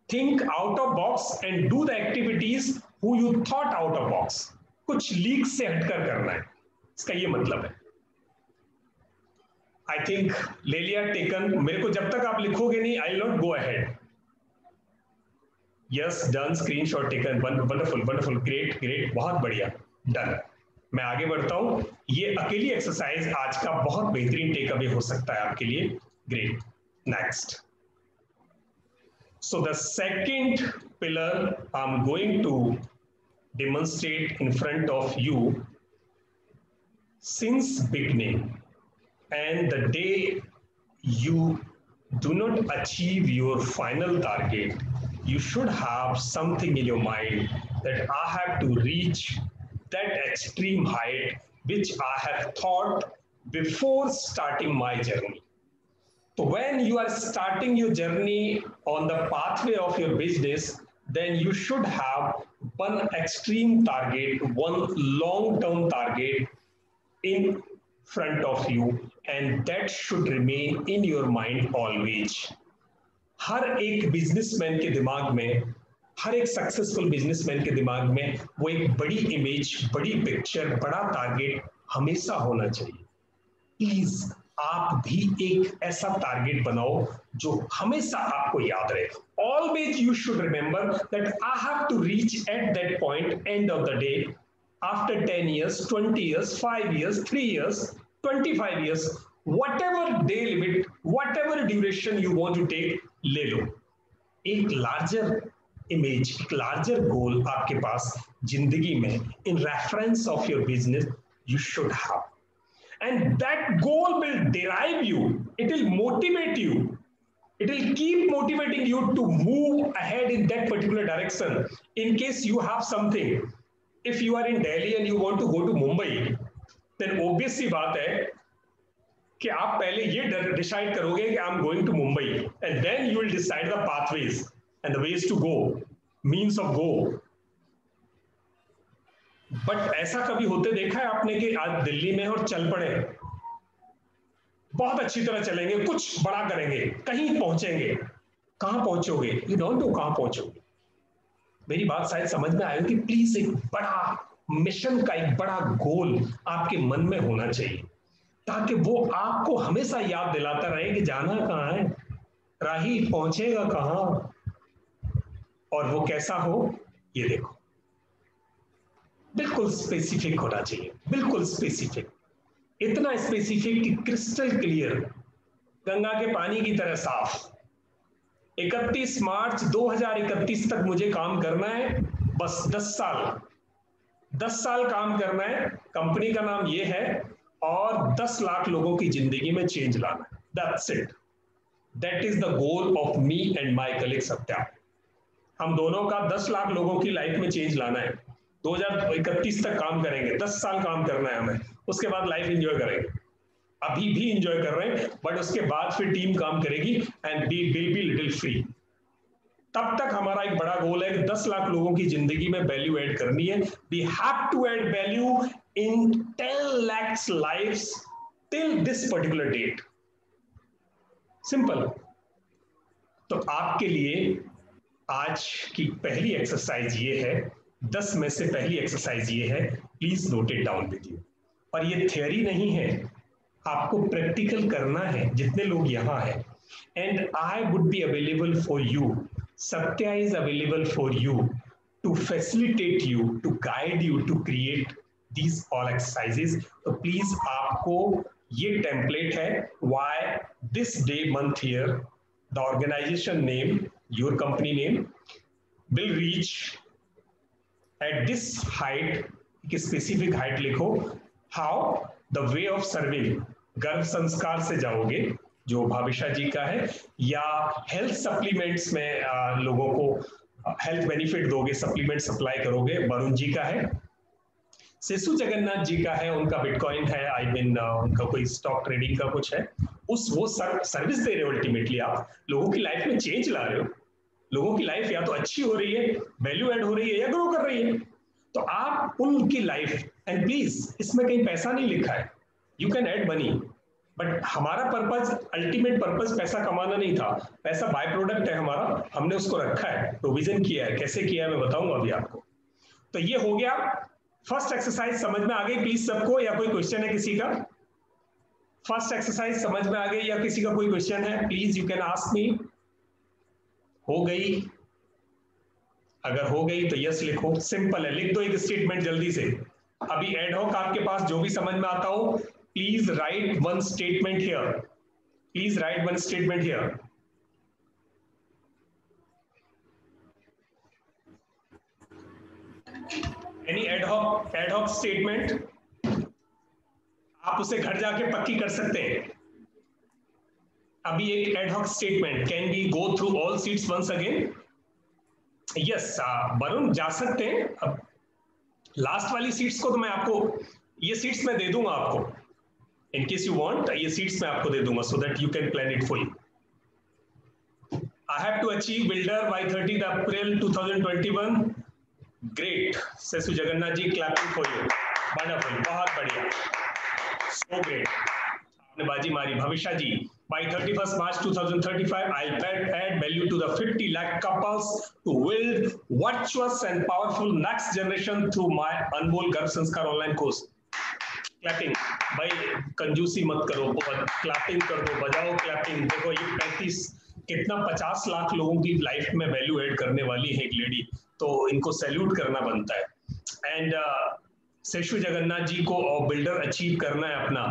think out of box and do the activities who you thought out of box. कुछ लीक से हटकर करना है, इसका ये मतलब है। आई थिंक ले लिया, टेकन। मेरे को जब तक आप लिखोगे नहीं, I will not go ahead. Yes, done, screenshot taken, wonderful wonderful, great great, बहुत बढ़िया, डन। मैं आगे बढ़ता हूं। ये अकेली एक्सरसाइज आज का बहुत बेहतरीन टेक अवे हो सकता है आपके लिए। Great, next. So the second pillar I'm going to demonstrate in front of you. Since beginning and the day you do not achieve your final target, you should have something in your mind that I have to reach that extreme height which I have thought before starting my journey. So when you are starting your journey on the pathway of your business, then you should have one extreme target, one long-term target in front of you, and that should remain in your mind always. हर एक businessman के दिमाग में, हर एक successful businessman के दिमाग में वो एक बड़ी इमेज, बड़ी पिक्चर, बड़ा टारगेट हमेशा होना चाहिए। प्लीज आप भी एक ऐसा टारगेट बनाओ जो हमेशा आपको याद रहे। Always you should remember that I have to reach at that point, end of the day, after 10 years, 20 years, 5 years, 3 years, 25 years, whatever day limit, whatever duration you want to take, ले लो। एक larger image, एक larger goal आपके पास जिंदगी में, in reference of your business, you should have. And that goal will derive you, it will motivate you, it will keep motivating you to move ahead in that particular direction. In case you have something, if you are in Delhi and you want to go to Mumbai, then obvious सी बात है कि आप पहले ये decide करोगे कि I am going to Mumbai, and then you will decide the pathways and the ways to go, means of go. But ऐसा कभी होते देखा है आपने कि आज दिल्ली में और चल पड़े, बहुत अच्छी तरह चलेंगे, कुछ बड़ा करेंगे, कहीं पहुंचेंगे, कहां पहुंचोगे? यू डोंट नो कहां पहुंचोगे। मेरी बात शायद समझ में आए कि प्लीज एक बड़ा मिशन का, एक बड़ा गोल आपके मन में होना चाहिए, ताकि वो आपको हमेशा याद दिलाता रहे कि जाना कहां है, राही पहुंचेगा कहाँ और वो कैसा हो, ये देखो। बिल्कुल स्पेसिफिक होना चाहिए, बिल्कुल स्पेसिफिक, इतना स्पेसिफिक कि क्रिस्टल क्लियर, गंगा के पानी की तरह साफ। 31 मार्च 2031 तक मुझे काम करना है, बस 10 साल काम करना है। कंपनी का नाम ये है और 10 लाख लोगों की जिंदगी में चेंज लाना है। That's it, that is the goal of me and my colleague Satya. हम दोनों का 10 लाख लोगों की लाइफ में चेंज लाना है। 2031 तक काम करेंगे, 10 साल काम करना है हमें, उसके बाद लाइफ एंजॉय करेंगे। अभी भी एंजॉय कर रहे हैं, बट उसके बाद फिर टीम काम करेगी and we will be little free. तब तक हमारा एक बड़ा गोल है कि 10 लाख लोगों की जिंदगी में वैल्यू ऐड करनी है। We have to add value in 10 lakhs lives till this particular date. Simple. तो आपके लिए आज की पहली एक्सरसाइज ये है, 10 में से पहली एक्सरसाइज ये है, please note it down with you. और ये थियरी नहीं है, आपको प्रैक्टिकल करना है जितने लोग यहाँ हैं। And I would be available for you, Satya is available for you to facilitate you, to guide you to create these all exercises. तो please आपको ये template है, why this day month here, the organization name, your company name will reach at this height, एक specific height लिखो, how the way of serving, गर्भ संस्कार से जाओगे जो भाविशा जी का है, या हेल्थ सप्लीमेंट्स में लोगों को हेल्थ बेनिफिट दोगे, सप्लीमेंट सप्लाई करोगे, वरुण जी का है। सेसु जगन्नाथ जी का है, उनका बिटकॉइन है, आई मीन उनका कोई स्टॉक ट्रेडिंग का कुछ है। वो सर्विस दे रहे हो, अल्टीमेटली आप लोगों की लाइफ में चेंज ला रहे हो, लोगों की लाइफ या तो अच्छी हो रही है, वैल्यू ऐड हो रही है, या ग्रो कर रही है। तो आप उनकी लाइफ, एंड प्लीज इसमें कहीं पैसा नहीं लिखा है, you can add money, but हमारा पर्पज, अल्टीमेट पर्पज पैसा कमाना नहीं था, पैसा बाय प्रोडक्ट है हमारा, हमने उसको रखा है, प्रोविजन किया है। कैसे किया है मैं बताऊंगा अभी आपको। तो ये हो गया फर्स्ट एक्सरसाइज, समझ में आ गई प्लीज सबको, या कोई क्वेश्चन है किसी का? फर्स्ट एक्सरसाइज समझ में आ गई या किसी का कोई क्वेश्चन है? Please you can ask me. हो गई? अगर हो गई तो यस लिखो, सिंपल है, लिख दो एक स्टेटमेंट जल्दी से। अभी एडहॉक आपके पास जो भी समझ में आता हो, please write one statement here. Please write one statement here. Any ad hoc statement? आप उसे घर जाके पक्की कर सकते हैं। अभी एक ad hoc statement, can we go through all seats once again? Yes, Varun जा सकते हैं। अब लास्ट वाली सीट्स को तो मैं आपको, ये सीट्स मैं दे दूंगा आपको, in case you want, ये सीट्स मैं आपको दे दूंगा, so that you can plan it fully. I have to achieve builder by 30th April 2021. Great, सेसु Jagannath ji, clapping for you. Wonderful, बहुत बढ़िया, so great. आपने बाजी मारी। भविष्या जी, by 31st March 2035, I'll add value to the 50 lakh couples to build virtuous and powerful next generation through my अनमोल गर्भ संस्कार online course. Clapping भाई, कंजूसी मत करो, बहुत क्लैपिंग कर दो, बजाओ क्लैपिंग। देखो ये 35 कितना 50 लाख लोगों की लाइफ में वैल्यू ऐड करने वाली है एक लेडी, तो इनको सैल्यूट करना बनता है। एंड सेशु जगन्नाथ जी को और बिल्डर अचीव करना है अपना,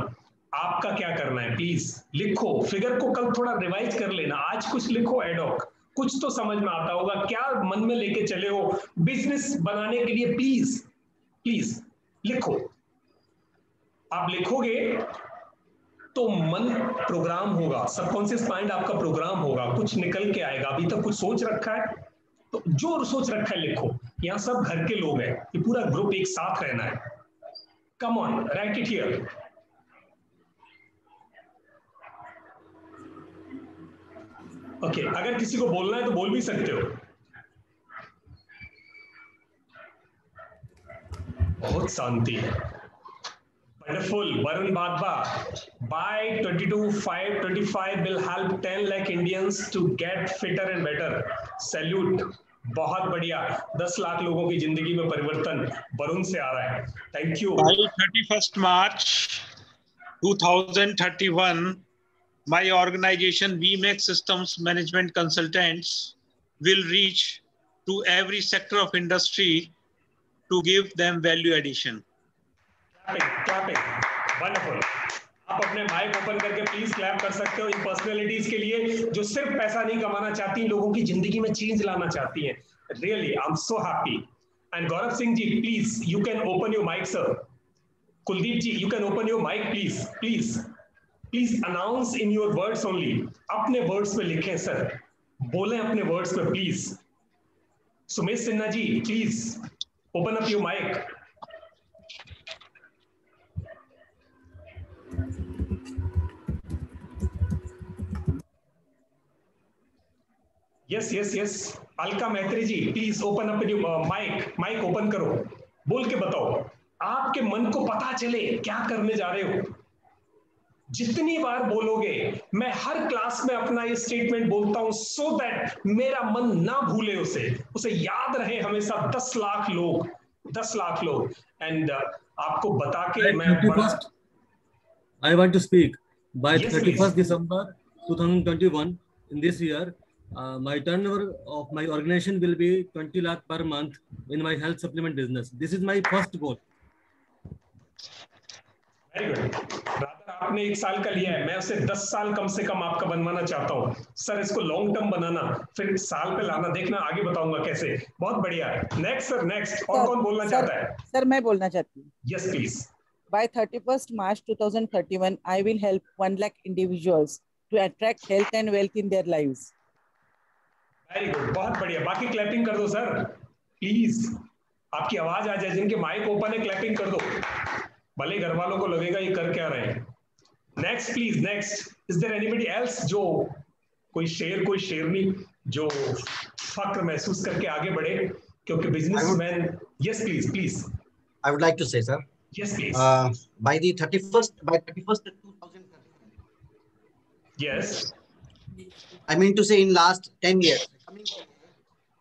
आपका क्या करना है प्लीज लिखो। फिगर को कल थोड़ा रिवाइज कर लेना, आज कुछ लिखो एडॉक, कुछ तो समझ में आता होगा, क्या मन में लेके चले हो बिजनेस बनाने के लिए, प्लीज प्लीज लिखो। आप लिखोगे तो मन प्रोग्राम होगा, सबकॉन्शियस माइंड आपका प्रोग्राम होगा, कुछ निकल के आएगा। अभी तक कुछ सोच रखा है तो जो सोच रखा है लिखो। यहाँ सब घर के लोग हैं, ये पूरा ग्रुप एक साथ रहना है। Come on, right it here. Okay, अगर किसी को बोलना है तो बोल भी सकते हो। बहुत शांति है, wonderful. Varun Bhadba, by 22/5/25 will help 10 lakh Indians to get fitter and better. Salute. बहुत बढ़िया, 10 लाख लोगों की जिंदगी में परिवर्तन वरुण से आ रहा है। Thank you. By 31st March 2031, my organization, VMAX Systems Management Consultants, will reach to every sector of industry to give them value addition. Clapping. Wonderful. आप अपने माइक ओपन करके प्लीज क्लैप कर सकते हो इन पर्सनैलिटीज के लिए जो सिर्फ पैसा नहीं कमाना चाहती, लोगों की जिंदगी में चेंज लाना चाहती हैं. Really, I'm so happy. And Gaurav Singh ji, please, you can open your mic, sir. Kuldeep ji, you can open your mic, please. Please announce in your words only. अपने words में लिखें sir. बोलें अपने words में please. Sumesh Sinha ji, please open up your mic. Yes. Alka Maitri ji, please open up your mic open करो, बोल के बताओ, आपके मन को पता चले क्या करने जा रहे हो. जितनी बार बोलोगे, मैं हर क्लास में अपना ये स्टेटमेंट बोलता हूं सो दैट मेरा मन ना भूले उसे याद रहे हमेशा. 10 लाख लोग. एंड आपको बता के मैं I want to speak. By Yes, 31st please. December 2021, in this year, my turnover of my organization will be 20 lakh per month in my health supplement business. This is my first goal. Very good. Rather आपने 1 साल का लिया है, मैं उसे 10 साल कम से कम आपका बनवाना चाहता हूं सर. इसको लॉन्ग टर्म बनाना, फिर साल पे लाना, देखना आगे बताऊंगा कैसे. बहुत बढ़िया. Next sir, next. और कौन बोलना चाहता है? सर मैं बोलना चाहती हूँ. Yes please. By 31st March 2031, I will help 1 lakh individuals to attract health and wealth in their lives. Very good, बहुत बढ़िया. बाकी क्लैपिंग कर दो सर प्लीज. आपकी आवाज आ जाए, जिनके माइक ओपन है क्लैपिंग कर दो, भले घर वालों को लगेगा ये कर क्या रहे हैं. Next please, next. Is there anybody else जो कोई शेरनी जो फक्र महसूस करके आगे बढ़े, क्योंकि businessman. Yes please. I would like to say, sir. Yes, please. By 31st 2030. Yes. I mean to say, in last 10 years,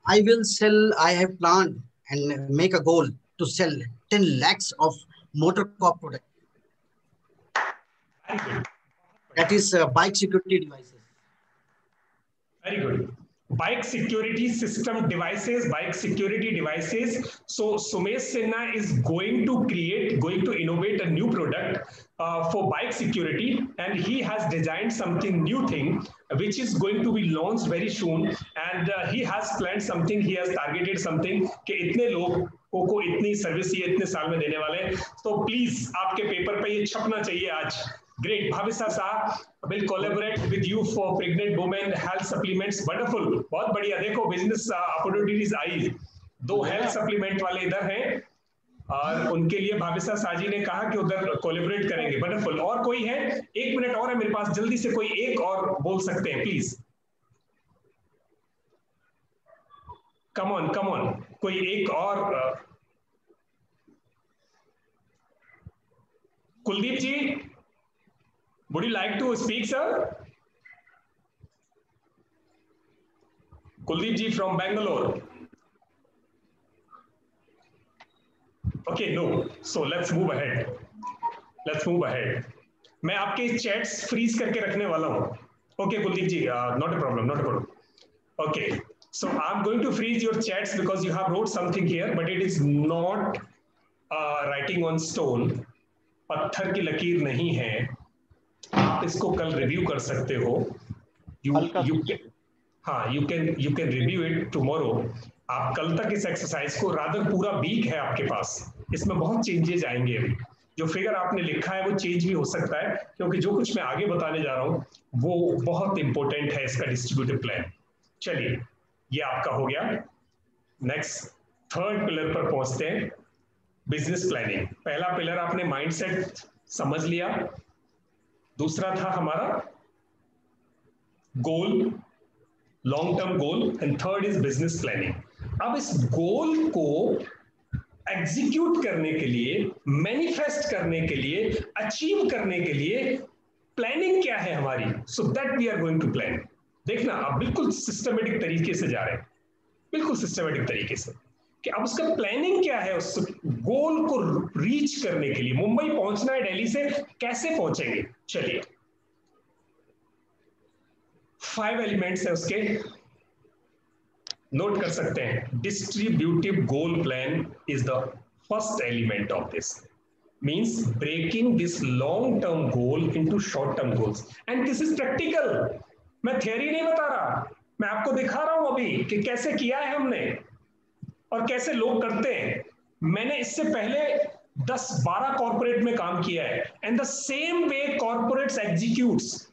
I will sell. I have planned and make a goal to sell 10 lakhs of motor corp product. Very good. That is bike security devices. Very good. Bike security system devices, bike security devices. So Sumesh Sinha is going to innovate a new product for bike security, and he has designed something new thing which is going to be launched very soon. And he has planned something, he has targeted something कि इतने लोगों को इतनी service ये इतने साल में देने वाले हैं. तो प्लीज आपके पेपर पे ये छपना चाहिए आज. Great. Bhavisa Shah will collaborate with you for pregnant women health supplements. Wonderful. बहुत बढ़िया. देखो बिजनेस अपॉर्चुनिटीज आई. 2 हेल्थ सप्लीमेंट वाले इधर हैं और उनके लिए भाविसा शाह जी ने कहा कि उधर कोलैबोरेट करेंगे. वंडरफुल. और कोई है? 1 मिनट और है मेरे पास, जल्दी से कोई एक और बोल सकते हैं प्लीज. Come on. कोई एक और. कुलदीप जी, would you like to speak, sir? Kuldeep ji from Bangalore. Okay, no. So let's move ahead. मैं आपके चैट्स फ्रीज करके रखने वाला हूं. Okay, Kuldeep ji, not a problem. Okay, so I'm going to freeze your chats because you have wrote something here, but it is not writing on stone. पत्थर की लकीर नहीं है. आप इसको कल रिव्यू कर सकते हो. you can review it tomorrow. आप कल तक इस एक्सरसाइज को, रादर पूरा वीक है आपके पास, इसमें बहुत चेंजेस आएंगे. अभी जो फिगर आपने लिखा है वो चेंज भी हो सकता है, क्योंकि जो कुछ मैं आगे बताने जा रहा हूं वो बहुत इंपॉर्टेंट है, इसका डिस्ट्रीब्यूटिव प्लान. चलिए, ये आपका हो गया. नेक्स्ट 3rd पिलर पर पहुंचते हैं, बिजनेस प्लानिंग. पहला पिलर आपने माइंडसेट समझ लिया, दूसरा था हमारा goal, long term goal, and third is business planning. अब इस गोल को एग्जीक्यूट करने के लिए, मैनिफेस्ट करने के लिए, अचीव करने के लिए प्लानिंग क्या है हमारी, so that we are going to plan. देखना, आप बिल्कुल सिस्टमेटिक तरीके से जा रहे हैं, बिल्कुल सिस्टमेटिक तरीके से, कि अब उसका प्लानिंग क्या है उस गोल को रीच करने के लिए. मुंबई पहुंचना है दिल्ली से, कैसे पहुंचेंगे? चलिए, 5 एलिमेंट्स है उसके, नोट कर सकते हैं। Distributive goal plan is the first element of this, means breaking this long term goal into short term goals, and this is practical. मैं थ्योरी नहीं बता रहा, मैं आपको दिखा रहा हूं अभी कि कैसे किया है हमने और कैसे लोग करते हैं। मैंने इससे पहले 10-12 कॉर्पोरेट में काम किया है, and the same way corporates executes,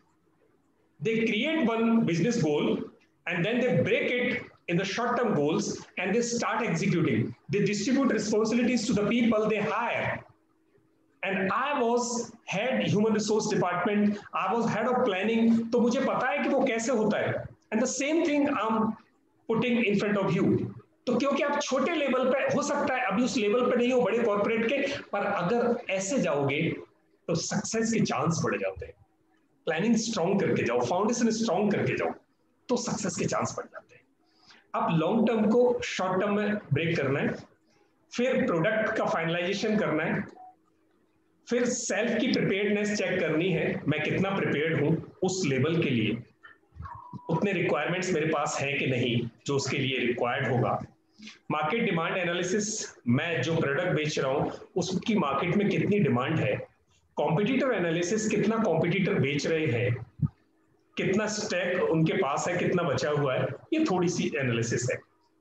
they create one business goal and then they break it in the short term goals and they start executing. They distribute responsibilities to the people they hire. And I was head human resource department, I was head of planning, तो मुझे पता है कि वो कैसे होता है। And the same thing I'm putting in front of you. तो क्योंकि आप छोटे लेवल पे हो सकता है अभी उस लेवल पे नहीं हो बड़े कॉर्पोरेट के, पर अगर ऐसे जाओगे तो सक्सेस के चांस बढ़ जाते हैं। प्लानिंग स्ट्रॉन्ग करके जाओ, फाउंडेशन स्ट्रॉन्ग करके जाओ, तो सक्सेस के चांस बढ़ जाते हैं। अब लॉन्ग टर्म को शॉर्ट टर्म में ब्रेक करना है, फिर प्रोडक्ट का फाइनलाइजेशन करना है, फिर सेल्फ की प्रिपेयर्डनेस चेक करनी है, मैं कितना प्रिपेयर्ड हूं उस लेवल के लिए, उतने रिक्वायरमेंट्स मेरे पास हैं कि नहीं जो उसके लिए रिक्वायर्ड होगा। मार्केट डिमांड एनालिसिस, मैं जो प्रोडक्ट बेच रहा हूं उसकी मार्केट में कितनी डिमांड है। कॉम्पिटिटर एनालिसिस, कितना कॉम्पिटिटर बेच रहे हैं, कितना स्टैक उनके पास है, कितना बचा हुआ है, ये थोड़ी सी एनालिसिस है,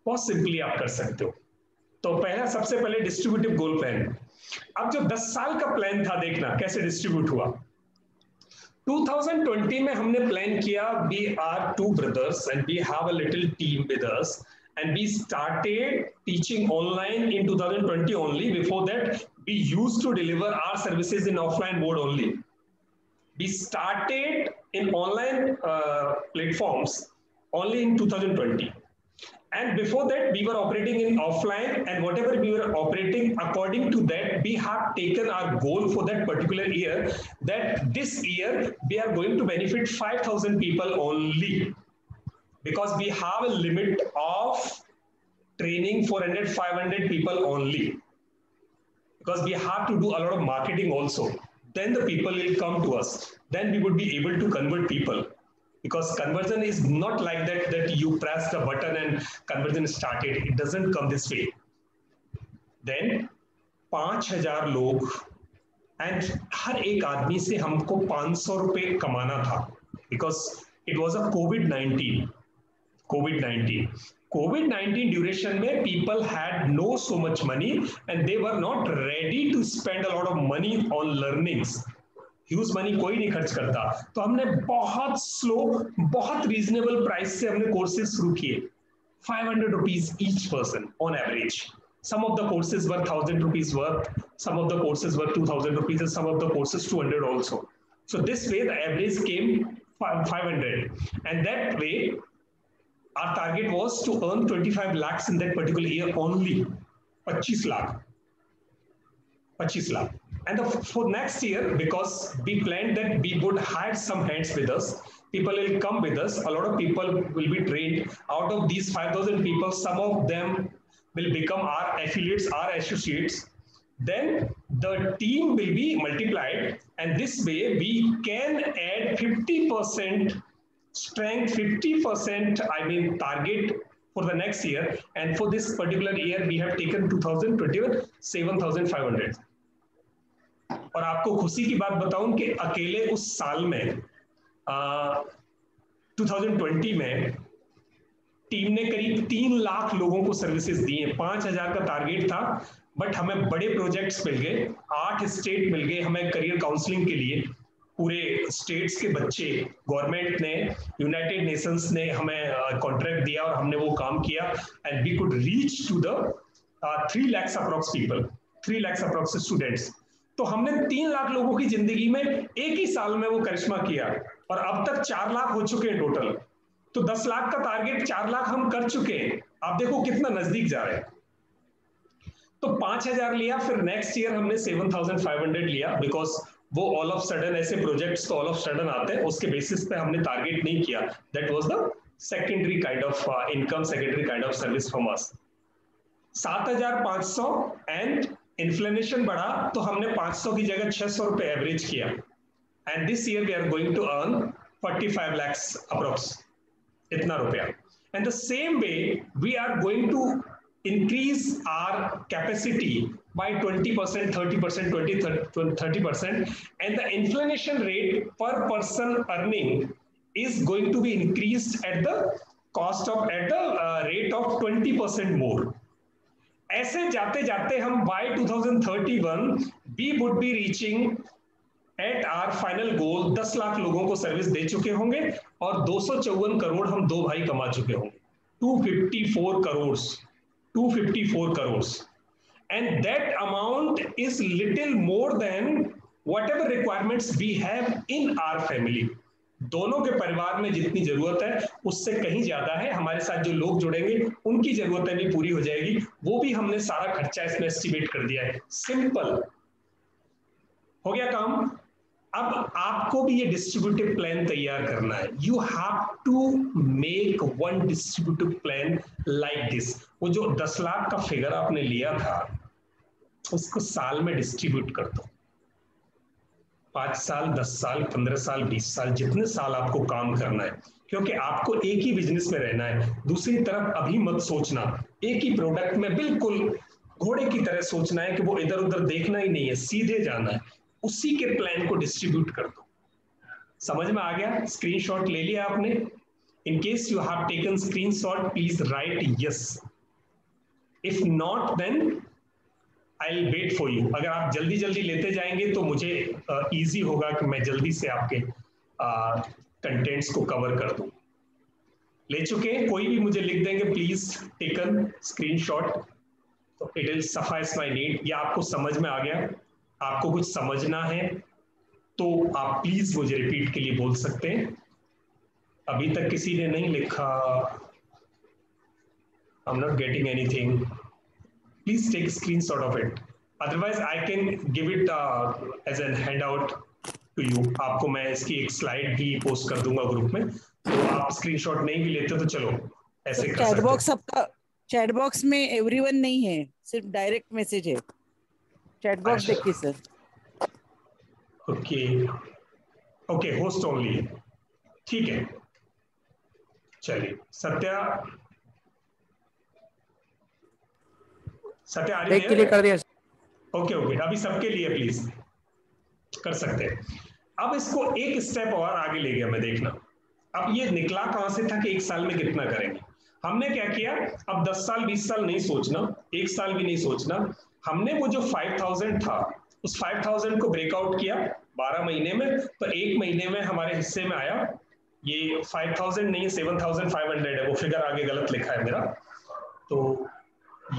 बहुत सिंपली आप कर सकते हो। तो पहला, सबसे पहले डिस्ट्रीब्यूटिव गोल प्लान। अब जो 10 साल का प्लान था, देखना कैसे डिस्ट्रीब्यूट हुआ। 2020 में हमने प्लान किया, we are 2 brothers and we have a little team with us and we started teaching online in 2020 only. Before that we used to deliver our services in offline mode only. We started in online platforms only in 2020. And before that, we were operating in offline, and whatever we were operating, according to that, we have taken our goal for that particular year, that this year we are going to benefit 5,000 people only, because we have a limit of training 400-500 people only, because we have to do a lot of marketing also. Then the people will come to us. Then we would be able to convert people. Because conversion is not like that you press the button and conversion started. It doesn't come this way. Then 5,000 लोग, and हर एक आदमी से हमको 500 रुपए कमाना था, because it was a COVID-19 duration में people had no so much money and they were not ready to spend a lot of money on learnings. Huge money कोई नहीं खर्च करता, तो हमने बहुत स्लो, बहुत रीजनेबल प्राइस से हमने कोर्सेज शुरू किए, 500 rupees each person on average. Some of the courses were 1,000 rupees worth, some of the courses were 2,000 rupees, and some of the courses 200 also. So this way the average came 500, and that way our target was to earn 25 lakhs in that particular year only. 25 lakh. And for next year, because we planned that we would hire some hands with us, people will come with us, a lot of people will be trained. Out of these 5,000 people, some of them will become our affiliates, our associates. Then the team will be multiplied, and this way we can add 50% strength, 50% target for the next year. And for this particular year, we have taken 2021 7,500. और आपको खुशी की बात बताऊं कि अकेले उस साल में 2020 में टीम ने करीब 3 लाख लोगों को सर्विसेज दी हैं। 5,000 का टारगेट था, बट हमें बड़े प्रोजेक्ट्स मिल गए, 8 स्टेट मिल गए हमें करियर काउंसलिंग के लिए। पूरे स्टेट्स के बच्चे, गवर्नमेंट ने, यूनाइटेड नेशंस ने हमें कॉन्ट्रैक्ट दिया और हमने वो काम किया, and we could reach to the 3 lakhs approx people, 3 lakhs approx students. तो हमने 3 लाख लोगों की जिंदगी में एक ही साल में वो करिश्मा किया, और अब तक 4 लाख हो चुके हैं टोटल। तो 10 लाख का टारगेट 4 लाख हम कर चुके हैं। आप देखो कितना नजदीक जा रहे हैं। तो 5,000 लिया, फिर नेक्स्ट ईयर हमने 7,500 लिया, बिकॉज वो ऑल ऑफ सडन ऐसे प्रोजेक्ट्स तो ऑल ऑफ सडन आते हैं, उसके बेसिस पे हमने टारगेट नहीं किया। That was the secondary kind of income, secondary kind of service from us. 7,500 and inflation बढ़ा तो हमने 500 की जगह 600 रुपए एवरेज किया, and this year we are going to earn 45 lakhs approx, इतना रुपया. And the same way we are going to increase our capacity by 20%, 30%, 30%, and the inflation rate per person earning is going to be increased at the rate of 20% more. ऐसे जाते जाते हम by 2031 we would be reaching at our final goal 10 lakh लोगों को service दे चुके होंगे और 254 करोड़ हम दो भाई कमा चुके होंगे. 254 crores, and that amount is little more than whatever requirements we have in our family. दोनों के परिवार में जितनी जरूरत है उससे कहीं ज्यादा है. हमारे साथ जो लोग जुड़ेंगे उनकी जरूरतें भी पूरी हो जाएगी. वो भी हमने सारा खर्चा इसमें एस्टिमेट कर दिया है. सिंपल हो गया काम. अब आपको भी ये डिस्ट्रीब्यूटिव प्लान तैयार करना है. You have to make one distributive plan like this. वो जो 10 लाख का फिगर आपने लिया था उसको साल में डिस्ट्रीब्यूट कर दो. 5 साल, 10 साल, 15 साल, 20 साल, जितने साल आपको काम करना है, क्योंकि आपको एक ही बिजनेस में रहना है. दूसरी तरफ अभी मत सोचना एक ही प्रोडक्ट में बिल्कुल घोड़े की तरह सोचना है कि वो इधर उधर देखना ही नहीं है, सीधे जाना है. उसी के प्लान को डिस्ट्रीब्यूट कर दो. समझ में आ गया? स्क्रीनशॉट ले लिया आपने? In case you have taken screenshot please right yes. If not then I will wait for you. अगर आप जल्दी जल्दी लेते जाएंगे तो मुझे इजी होगा कि मैं जल्दी से आपके कंटेंट्स को कवर कर दूं. ले चुके हैं? कोई भी मुझे लिख देंगे प्लीज टेकन स्क्रीनशॉट, तो it will suffice my need. या आपको समझ में आ गया? आपको कुछ समझना है तो आप प्लीज मुझे रिपीट के लिए बोल सकते हैं. अभी तक किसी ने नहीं लिखा. I am not getting anything. Please take a screenshot of it. Otherwise, I can give it as an handout to you. आपको मैं इसकी एक स्लाइड भी पोस्ट कर दूंगा ग्रुप में. तो आप स्क्रीनशॉट नहीं भी लेते तो चलो ऐसे कर सकते हैं. चैट बॉक्स आपका चैट बॉक्स में एवरीवन नहीं है, सिर्फ डायरेक्ट मैसेज है. चैट बॉक्स देखिए सर. Okay host only. ठीक है चलिए. सत्या आ रही है? क्लिक कर दिया. ओके अभी सबके लिए प्लीज कर सकते हैं. अब इसको एक स्टेप और आगे ले गया मैं. देखना अब ये निकला कहां से था कि एक साल में कितना करेंगे. हमने क्या किया, अब 10 साल 20 साल नहीं सोचना, एक साल भी नहीं सोचना. हमने वो जो 5000 था उस 5000 को ब्रेकआउट किया 12 महीने में. तो एक महीने में हमारे हिस्से में आया ये 5000 नहीं 7500 है. वो फिगर आगे गलत लिखा है मेरा. तो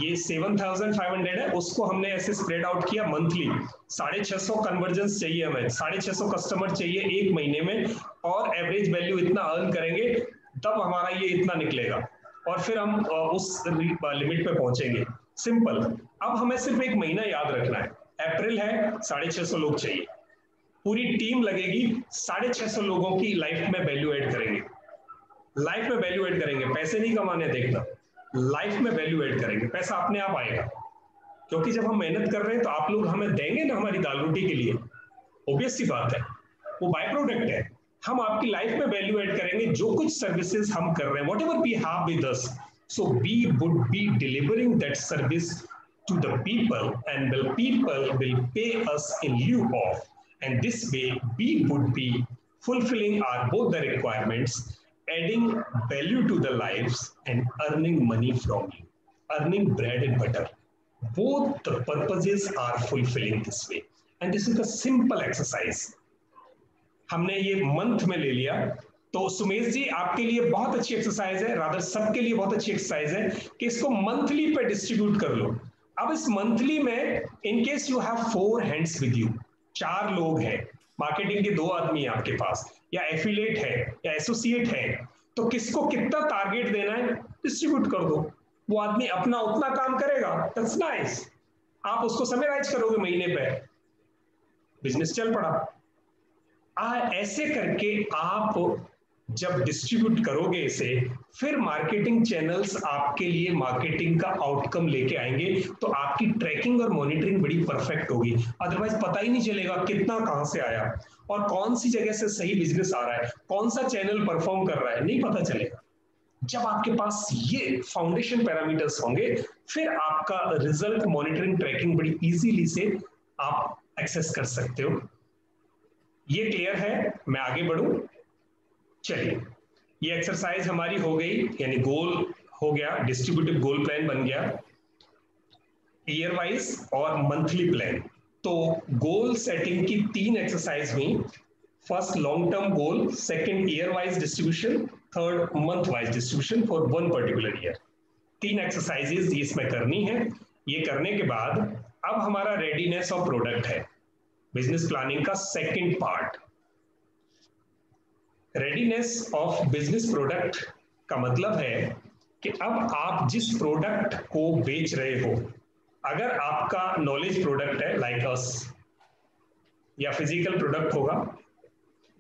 ये 7500 है. उसको हमने ऐसे स्प्रेड आउट किया मंथली. 650 कन्वर्जन्स चाहिए हमें, 650 कस्टमर चाहिए एक महीने में, और एवरेज वैल्यू इतना अर्न करेंगे तब हमारा ये इतना निकलेगा, और फिर हम उस लिमिट पे पहुंचेंगे. सिंपल. अब हमें सिर्फ एक महीना याद रखना है. अप्रैल है, 650 लोग चाहिए. पूरी टीम लगेगी, 650 लोगों की लाइफ में वैल्यू ऐड करेंगे. लाइफ में वैल्यू ऐड करेंगे. पैसे नहीं कमाने, देखना लाइफ में वैल्यू ऐड करेंगे. पैसा अपने आप आएगा, क्योंकि जब हम मेहनत कर रहे हैं तो आप लोग हमें देंगे ना हमारी दाल रोटी के लिए. ऑब्वियस सी बात है, वो बाय प्रोडक्ट है. हम आपकी लाइफ में वैल्यू ऐड करेंगे. जो कुछ सर्विसेज हम कर रहे हैं, whatever we have with us, so we would be delivering that service to the people, and the people will pay us in lieu of, and this way we would be fulfilling our both the requirements, adding value to the lives and earning money from you, earning bread and butter. Both the purposes are fulfilling this way, and this is a simple exercise. हमने ये month में ले लिया. तो सुमेश जी आपके लिए बहुत अच्छी एक्सरसाइज है, रादर सबके लिए बहुत अच्छी एक्सरसाइज है कि इसको मंथली पे डिस्ट्रीब्यूट कर लो. अब इस मंथली में इन case you have 4 hands with you, 4 लोग हैं, मार्केटिंग के 2 आदमी है आपके पास, या एफिलिएट है या एसोसिएट है, तो किसको कितना टारगेट देना है डिस्ट्रीब्यूट कर दो. वो आदमी अपना उतना काम करेगा, दैट्स नाइस. आप उसको समराइज करोगे महीने पे, बिजनेस चल पड़ा. ऐसे करके आप जब डिस्ट्रीब्यूट करोगे इसे, फिर मार्केटिंग चैनल्स आपके लिए मार्केटिंग का आउटकम लेके आएंगे, तो आपकी ट्रैकिंग और मॉनिटरिंग बड़ी परफेक्ट होगी। अदरवाइज पता ही नहीं चलेगा कितना कहां से आया और कौन सी जगह से सही बिजनेस आ रहा है, कौन सा चैनल परफॉर्म कर रहा है, नहीं पता चलेगा। जब आपके पास ये फाउंडेशन पैरामीटर्स होंगे, फिर आपका रिजल्ट मॉनिटरिंग ट्रैकिंग बड़ी इजीली से आप एक्सेस कर सकते हो। ये क्लियर है? मैं आगे बढ़ूं? चलिए, ये एक्सरसाइज हमारी हो गई, यानी गोल हो गया, डिस्ट्रीब्यूटिव गोल प्लान बन गया, ईयर वाइज और मंथली प्लान। तो गोल सेटिंग की 3 एक्सरसाइज हुई। First long term goal, second year wise distribution, third month wise distribution for one particular year. 3 exercises इसमें करनी है। ये करने के बाद अब हमारा रेडीनेस ऑफ प्रोडक्ट है, बिजनेस प्लानिंग का second part. Readiness of business product का मतलब है कि अब आप जिस प्रोडक्ट को बेच रहे हो, अगर आपका नॉलेज प्रोडक्ट है लाइक अस, या फिजिकल प्रोडक्ट होगा,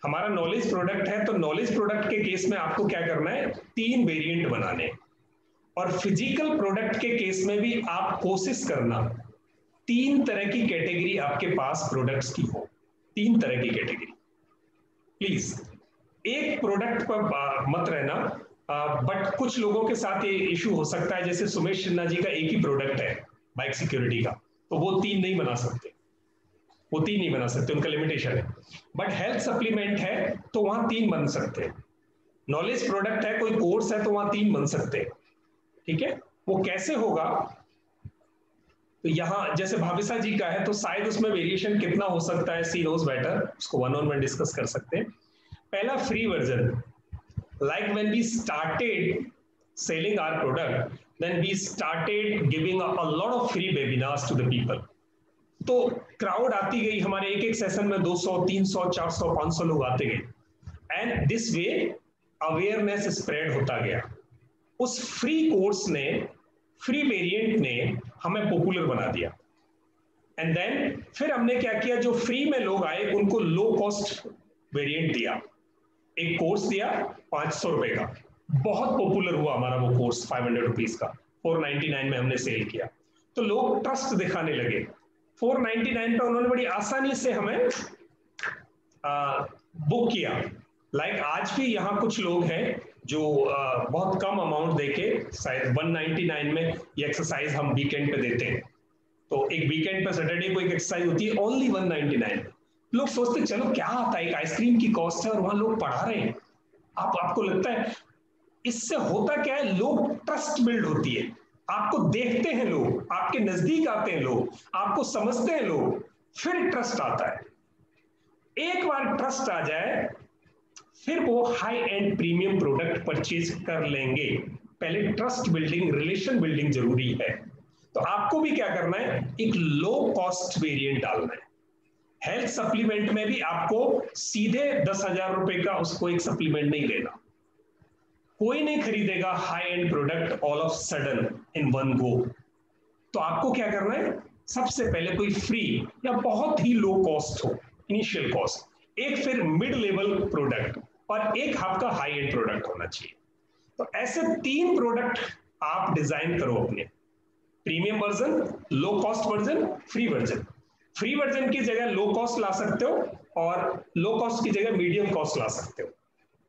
हमारा नॉलेज प्रोडक्ट है, तो नॉलेज प्रोडक्ट के केस में आपको क्या करना है, 3 वेरिएंट बनाने। और फिजिकल प्रोडक्ट के केस में भी आप कोशिश करना 3 तरह की कैटेगरी आपके पास प्रोडक्ट्स की हो, 3 तरह की कैटेगरी। प्लीज एक प्रोडक्ट पर मत रहना, बट कुछ लोगों के साथ ये इशू हो सकता है, जैसे सुमेश सिन्हा जी का एक ही प्रोडक्ट है बाइक सिक्योरिटी का, तो वो 3 नहीं बना सकते, वो 3 नहीं बना सकते, उनका लिमिटेशन है। बट हेल्थ सप्लीमेंट है तो वहां 3 बन सकते हैं। नॉलेज प्रोडक्ट है, कोई कोर्स है, तो वहां 3 बन सकते हैं। ठीक है, वो कैसे होगा, तो यहां जैसे भाविसा जी का है, तो शायद उसमें वेरिएशन कितना हो सकता है, सी नोज बेटर, उसको 1-on-1 डिस्कस कर सकते हैं। पहला free version, like when we started selling our product, then we started giving a lot of free webinars to the people. तो क्राउड आती गई, हमारे एक एक सेशन में 200, 300, 400, 500 लोग आते गए, and this way awareness spread होता गया। उस फ्री कोर्स ने, फ्री वेरिएंट ने हमें पॉपुलर बना दिया। एंड देन फिर हमने क्या किया, जो फ्री में लोग आए उनको लो कॉस्ट वेरिएंट दिया, एक कोर्स दिया 500 रुपए का, बहुत पॉपुलर हुआ हमारा वो कोर्स, 500 रुपीज का, 499 में हमने सेल किया। तो लोग ट्रस्ट दिखाने लगे, 499 पे उन्होंने बड़ी आसानी से हमें बुक किया। लाइक आज भी यहाँ कुछ लोग हैं जो बहुत कम अमाउंट देके, शायद 199 में ये एक्सरसाइज हम वीकेंड पे देते हैं। तो एक वीकेंड पे सैटरडे को एक एक्सरसाइज होती है ओनली 199। लोग सोचते चलो क्या आता है, एक आइसक्रीम की कॉस्ट है और वहां लोग पढ़ा रहे हैं। आपको लगता है इससे होता क्या है, लोग ट्रस्ट बिल्ड होती है, आपको देखते हैं लोग, आपके नजदीक आते हैं लोग, आपको समझते हैं लोग, फिर ट्रस्ट आता है। एक बार ट्रस्ट आ जाए, फिर वो high and premium product purchase कर लेंगे। पहले ट्रस्ट बिल्डिंग, रिलेशन बिल्डिंग जरूरी है। तो आपको भी क्या करना है, एक लो कॉस्ट वेरिएंट डालना है। हेल्थ सप्लीमेंट में भी आपको सीधे 10,000 रुपए का उसको एक सप्लीमेंट नहीं देना। कोई नहीं खरीदेगा high end product all of sudden in one go. तो आपको क्या करना है, सबसे पहले कोई फ्री या बहुत ही लो कॉस्ट हो, इनिशियल कॉस्ट, एक फिर मिड लेवल प्रोडक्ट और एक आपका हाई एंड प्रोडक्ट होना चाहिए। तो ऐसे 3 प्रोडक्ट आप डिजाइन करो अपने, premium version, low cost version, free version. Free version की जगह लो कॉस्ट ला सकते हो और लो कॉस्ट की जगह मीडियम कॉस्ट ला सकते हो।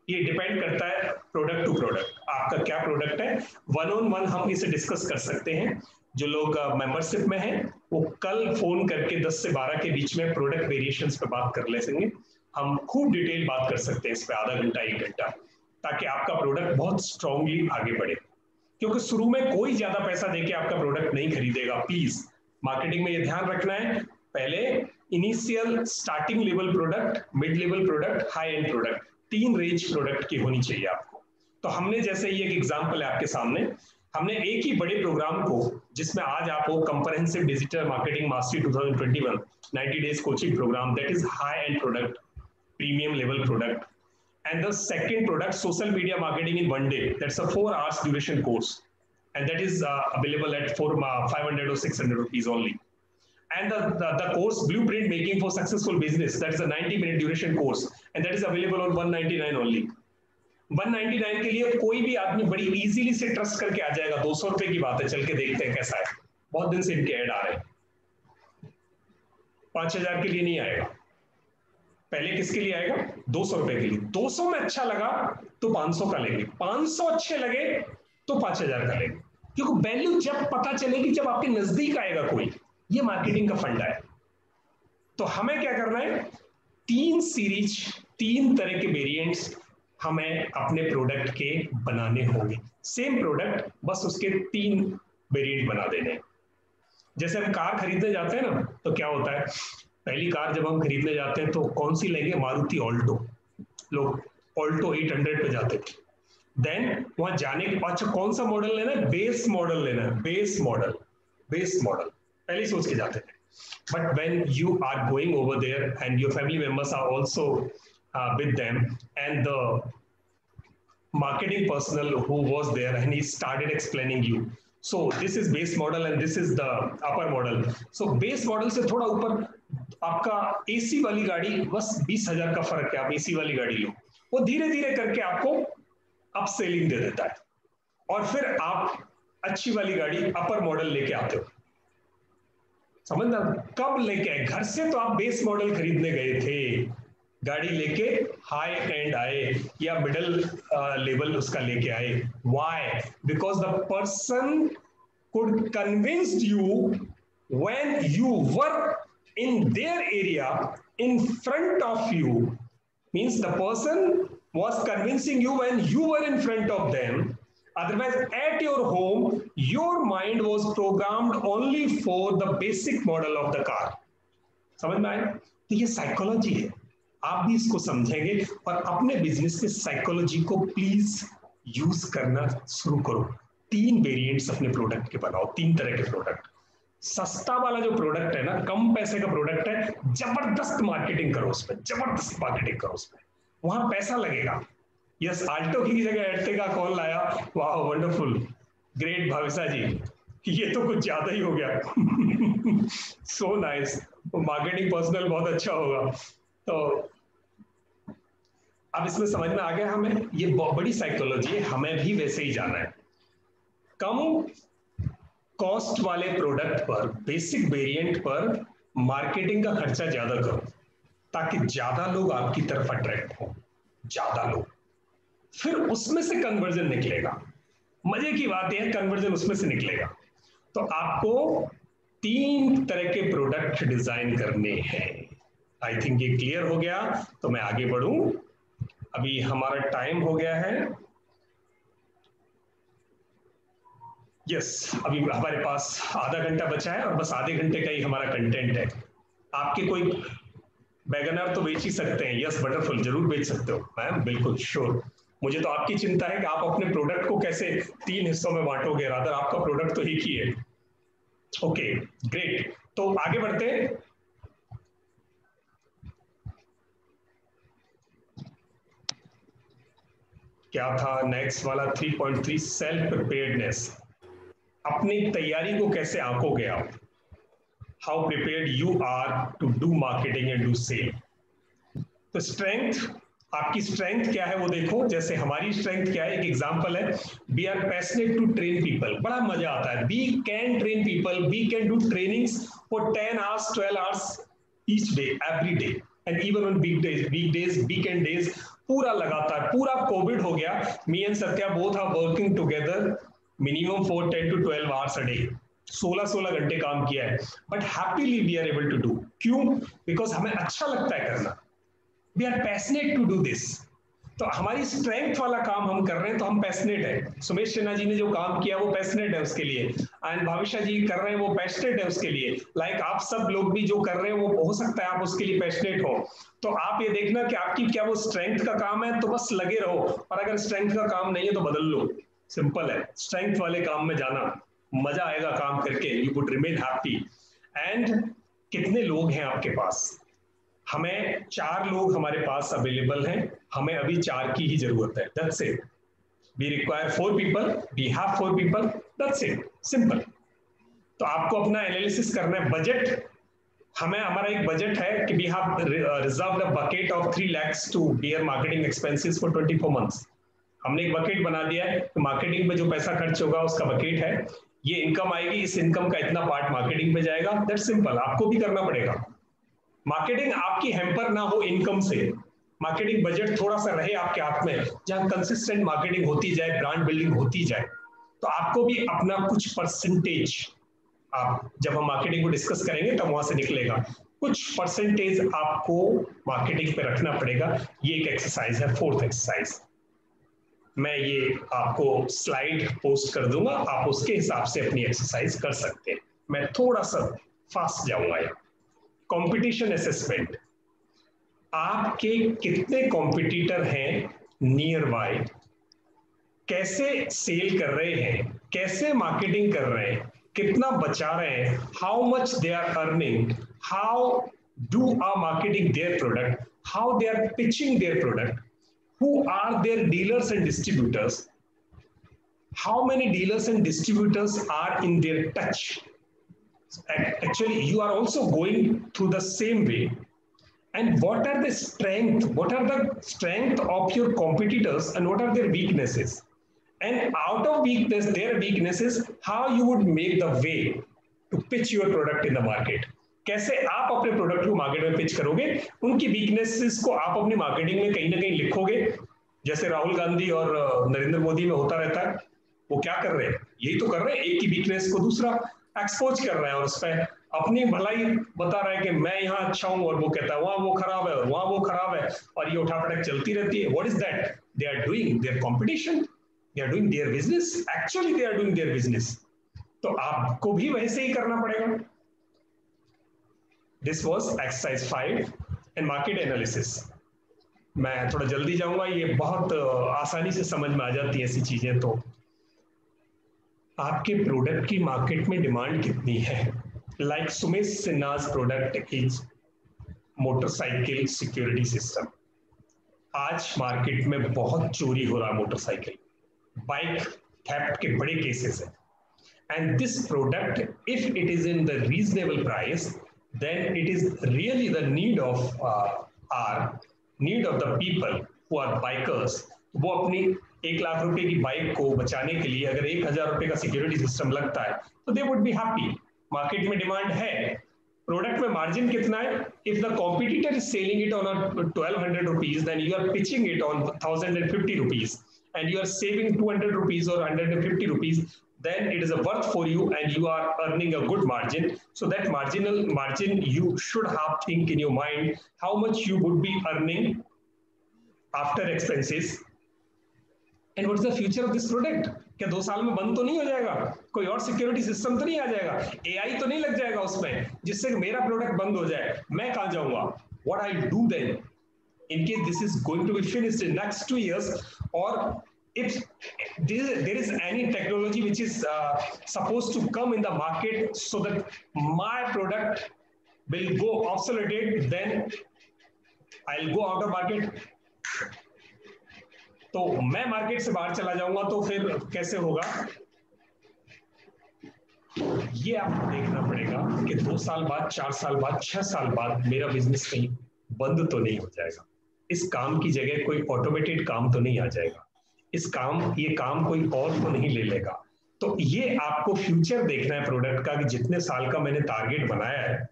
ये डिपेंड करता है प्रोडक्ट टू प्रोडक्ट, आपका क्या प्रोडक्ट है। 1-on-1 हम इसे डिस्कस कर सकते हैं। जो लोग मेंबरशिप में हैं वो कल फोन करके 10 से 12 के बीच में प्रोडक्ट वेरिएशंस पे बात कर लेंगे। हम खूब डिटेल बात कर सकते हैं इस पे, आधा घंटा 1 घंटा, ताकि आपका प्रोडक्ट बहुत स्ट्रांगली आगे बढ़े। क्योंकि शुरू में कोई ज्यादा पैसा देके आपका प्रोडक्ट नहीं खरीदेगा। प्लीज मार्केटिंग में ये ध्यान रखना है, पहले initial starting level product, mid level product, high end product, 3 range product की होनी चाहिए आपको। तो हमने जैसे ये एक एग्जांपल है आपके सामने, हमने एक ही बड़े प्रोग्राम को, जिसमें आज आप हो comprehensive digital marketing mastery 2021 90 days coaching program, that is high end product, premium level product, and the second product social media marketing in 1 day, that's a 4 hours duration course, and that is available at 500 or 600 rupees only. And the course blueprint making for successful business, that is a 90-minute duration course, and that is available on 199 only. 199 के लिए कोई भी आदमी बड़ी easily से trust करके आ जाएगा। 200 रुपए की बात है, चल के देखते हैं कैसा है। बहुत दिन से इनके ऐड आ रहे हैं। 5000 के लिए नहीं आएगा। पहले किसके लिए आएगा? 200 रुपए के लिए। 200 में अच्छा लगा तो 500 का लेंगे, 500 अच्छे लगे तो 5000 का लेंगे, क्योंकि वैल्यू जब पता चलेगी जब आपके नजदीक आएगा कोई। ये मार्केटिंग का फंडा है। तो हमें क्या करना है? 3 सीरीज, 3 तरह के वेरिएंट्स हमें अपने प्रोडक्ट के बनाने होंगे। सेम प्रोडक्ट, बस उसके 3 वेरिएंट बना देने हैं। जैसे हम कार खरीदने जाते हैं ना, तो क्या होता है, पहली कार जब हम खरीदने जाते हैं तो कौन सी लेंगे? मारुति ऑल्टो। लोग ऑल्टो 800 पे जाते थे। देन वहां जाने के बाद कौन सा मॉडल लेना है? बेस मॉडल लेना है। बेस मॉडल, बेस मॉडल पहले सोच के जाते थे। But when you are going over there and your family members are also with them, and the marketing personnel who was there and he started explaining you, so this is base model and this is the upper model. So base model से थोड़ा ऊपर आपका AC वाली गाड़ी, बस 20,000 का फर्क है। आप एसी वाली गाड़ी लो, वो धीरे धीरे करके आपको अप सेलिंग दे देता है, और फिर आप अच्छी वाली गाड़ी अपर मॉडल लेके आते हो। समझना? कब लेके आए? घर से तो आप बेस मॉडल खरीदने गए थे, गाड़ी लेके हाई एंड आए या मिडिल लेवल उसका लेके आए। Why? Because the person could convinced you when you were in their area in front of you, means the person was convincing you when you were in front of them. Otherwise, at your home, your mind was programmed only for the basic model of the car. समझ में आया? तो ये psychology है। आप भी इसको समझेंगे और अपने बिजनेस में साइकोलॉजी को प्लीज यूज करना शुरू करो। 3 वेरिएंट्स अपने प्रोडक्ट के बनाओ, 3 तरह के प्रोडक्ट। सस्ता वाला जो प्रोडक्ट है ना, कम पैसे का प्रोडक्ट है, जबरदस्त मार्केटिंग करो उसमें, जबरदस्त मार्केटिंग करो उसमें, वहां पैसा लगेगा। यस, आल्टो की जगह एर्टिगा कौन लाया? वाह, वंडरफुल, ग्रेट भाविसा जी, ये तो कुछ ज्यादा ही हो गया। सो नाइस, मार्केटिंग पर्सनल बहुत अच्छा होगा। तो अब इसमें समझ में आ गया हमें, ये बहुत बड़ी साइकोलॉजी है, हमें भी वैसे ही जाना है। कम कॉस्ट वाले प्रोडक्ट पर, बेसिक वेरिएंट पर मार्केटिंग का खर्चा ज्यादा करो, ताकि ज्यादा लोग आपकी तरफ अट्रैक्ट हो, ज्यादा लोग, फिर उसमें से कन्वर्जन निकलेगा। मजे की बात यह है, कन्वर्जन उसमें से निकलेगा। तो आपको 3 तरह के प्रोडक्ट डिजाइन करने हैं। आई थिंक ये क्लियर हो गया। तो मैं आगे बढ़ूं, अभी हमारा टाइम हो गया है। यस, अभी हमारे पास आधा घंटा बचा है और बस आधे घंटे का ही हमारा कंटेंट है। आपके कोई वैगनर तो बेच ही सकते हैं? यस, वंडरफुल, जरूर बेच सकते हो मैम, बिल्कुल श्योर। मुझे तो आपकी चिंता है कि आप अपने प्रोडक्ट को कैसे 3 हिस्सों में बांटोगे, रादर आपका प्रोडक्ट तो एक ही है। Okay, great. तो आगे बढ़ते हैं। क्या था नेक्स्ट वाला? 3.3 सेल्फ प्रिपेयर्डनेस। अपनी तैयारी को कैसे आंकोगे आप? How prepared you are to do marketing and do sale. तो स्ट्रेंथ, आपकी स्ट्रेंथ क्या है वो देखो। जैसे हमारी स्ट्रेंथ क्या है, एक एग्जांपल है, we are passionate to train people. बड़ा मजा आता है, we can train people, we can do trainings for 10 hours 12 hours each day, every day, and even on weekdays, weekend days, पूरा लगातार। पूरा कोविड हो गया, me and Satya both are working together minimum for 10 to 12 hours a day, 16 घंटे काम किया है, but happily we are able to do. क्यों? बिकॉज हमें अच्छा लगता है करना, we are passionate to do this. तो हमारी स्ट्रेंथ वाला काम हम कर रहे हैं तो हम पैशनेट है। सुमेश सिन्हा जी ने जो काम किया वो पैशनेट है उसके लिए, एंड भाविशा जी कर रहे हैं वो पैशनेट है उसके लिए। लाइक आप सब लोग भी जो कर रहे हैं वो हो सकता है आप उसके लिए पैशनेट हो। तो आप ये देखना कि आपकी क्या वो स्ट्रेंथ का काम है, तो बस लगे रहो, और अगर स्ट्रेंथ का काम नहीं है तो बदल लो। सिंपल है, स्ट्रेंथ वाले काम में जाना, मजा आएगा काम करके, you would remain happy. And कितने लोग हैं आपके पास? हमें 4 लोग हमारे पास अवेलेबल हैं, हमें अभी 4 की ही जरूरत है, that's it. We require 4 people, we have 4 people, that's it, simple. तो आपको अपना एनालिसिस करना है। बजट, हमें हमारा एक बजट है कि we have reserved a bucket of 3 lakhs to bear marketing expenses for 24 months। हमने एक बकेट बना दिया है, तो मार्केटिंग में जो पैसा खर्च होगा उसका बकेट है, ये इनकम आएगी, इस इनकम का इतना पार्ट मार्केटिंग में जाएगा। दैट सिंपल, आपको भी करना पड़ेगा। मार्केटिंग आपकी हैम्पर ना हो इनकम से, मार्केटिंग बजट थोड़ा सा रहे आपके हाथ में, जहां कंसिस्टेंट मार्केटिंग होती जाए, ब्रांड बिल्डिंग होती जाए, तो आपको भी अपना कुछ परसेंटेज, आप जब हम मार्केटिंग को डिस्कस करेंगे तब वहां से निकलेगा, कुछ परसेंटेज आपको मार्केटिंग पे रखना पड़ेगा। ये एक एक्सरसाइज है, फोर्थ एक्सरसाइज। मैं ये आपको स्लाइड पोस्ट कर दूंगा, आप उसके हिसाब से अपनी एक्सरसाइज कर सकते हैं। मैं थोड़ा सा फास्ट जाऊंगा यहाँ। कंपटीशन असेसमेंट, आपके कितने कॉम्पिटिटर हैं नियर बाय, कैसे सेल कर रहे हैं, कैसे मार्केटिंग कर रहे हैं, कितना बचा रहे हैं, how much they are earning, how do are marketing their product, how they are pitching their product, who are their dealers and distributors, how many dealers and distributors are in their touch. Actually you are also going through the same way, and what are the strength of your competitors and what are their weaknesses, and out of their weaknesses, how you would make the way to pitch your product in the market. कैसे आप अपने product को market में pitch करोगे, उनकी weaknesses को आप अपनी मार्केटिंग में कहीं ना कहीं लिखोगे। जैसे राहुल गांधी और नरेंद्र मोदी में होता रहता है, वो क्या कर रहे हैं, यही तो कर रहे हैं, एक की वीकनेस को दूसरा एक्सपोज कर रहा है और उस पर अपनी भलाई बता रहा है कि मैं यहाँ अच्छा हूं, और वो कहता है वहां वो खराब है और वहां वो खराब है, और ये उठापटक चलती रहती है। What is that? They are doing their competition, they are doing their business, actually they are doing their business. तो आपको भी वैसे ही करना पड़ेगा। This was exercise 5 and market analysis. मैं थोड़ा जल्दी जाऊंगा, ये बहुत आसानी से समझ में आ जाती है ऐसी चीजें। तो आपके प्रोडक्ट की मार्केट में डिमांड कितनी है? Like Sumesh Sinha's product is motorcycle security system. आज मार्केट में बहुत चोरी हो रहा है मोटरसाइकिल, बाइक थेफ्ट के बड़े केसेस हैं, and this product, if it is in the reasonable price, then it is really the need of the people who are bikers. वो अपनी 1 लाख रुपए की बाइक को बचाने के लिए अगर 1000 रुपए का सिक्योरिटी सिस्टम लगता है तो they would be happy. Market में डिमांड है, प्रोडक्ट में मार्जिन कितना है? If the competitor is selling it on 1200 rupees, then you are pitching it on 1050 rupees and you are saving 200 rupees or 150 rupees, then it is a worth for you and you are earning a good margin. So that margin you should have think in your mind how much you would be earning after expenses and what is the future of this product. क्या 2 साल में बंद तो नहीं हो जाएगा? कोई और सिक्योरिटी सिस्टम तो नहीं आ जाएगा? AI तो नहीं लग जाएगा उसमें जिससे मेरा प्रोडक्ट बंद हो जाए? मैं कहाँ जाऊंगा? What I do then in case this is going to be finished in next 2 years, or if there is any technology which is supposed to come in the market so that my product will go obsolete, then I'll go out of market. तो मैं market से बाहर चला जाऊंगा तो फिर कैसे होगा? ये आपको देखना पड़ेगा कि 2 साल बाद, 4 साल बाद, 6 साल बाद मेरा बिजनेस कहीं बंद तो नहीं हो जाएगा। इस काम की जगह कोई ऑटोमेटेड काम तो नहीं आ जाएगा, ये काम कोई और तो नहीं ले लेगा। तो ये आपको फ्यूचर देखना है प्रोडक्ट का कि जितने साल का मैंने टारगेट बनाया है,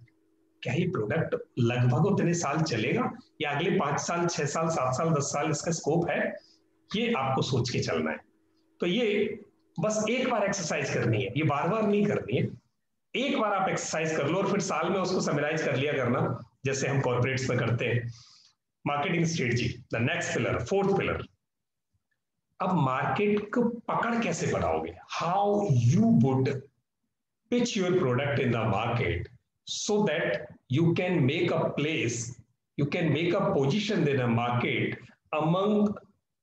क्या ये प्रोडक्ट लगभग उतने साल चलेगा या अगले 5 साल, 6 साल, 7 साल, 10 साल इसका स्कोप है? ये आपको सोच के चलना है। तो ये बस एक बार एक्सरसाइज करनी है, ये बार बार नहीं करनी है। एक बार आप एक्सरसाइज कर लो और फिर साल में उसको समराइज कर लिया करना, जैसे हम कॉर्पोरेट्स में करते हैं। Marketing strategy, the next pillar, 4th pillar. अब मार्केट को पकड़ कैसे बनाओगे? How you would pitch your product in the market so that you can make a place, you can make a position in a market among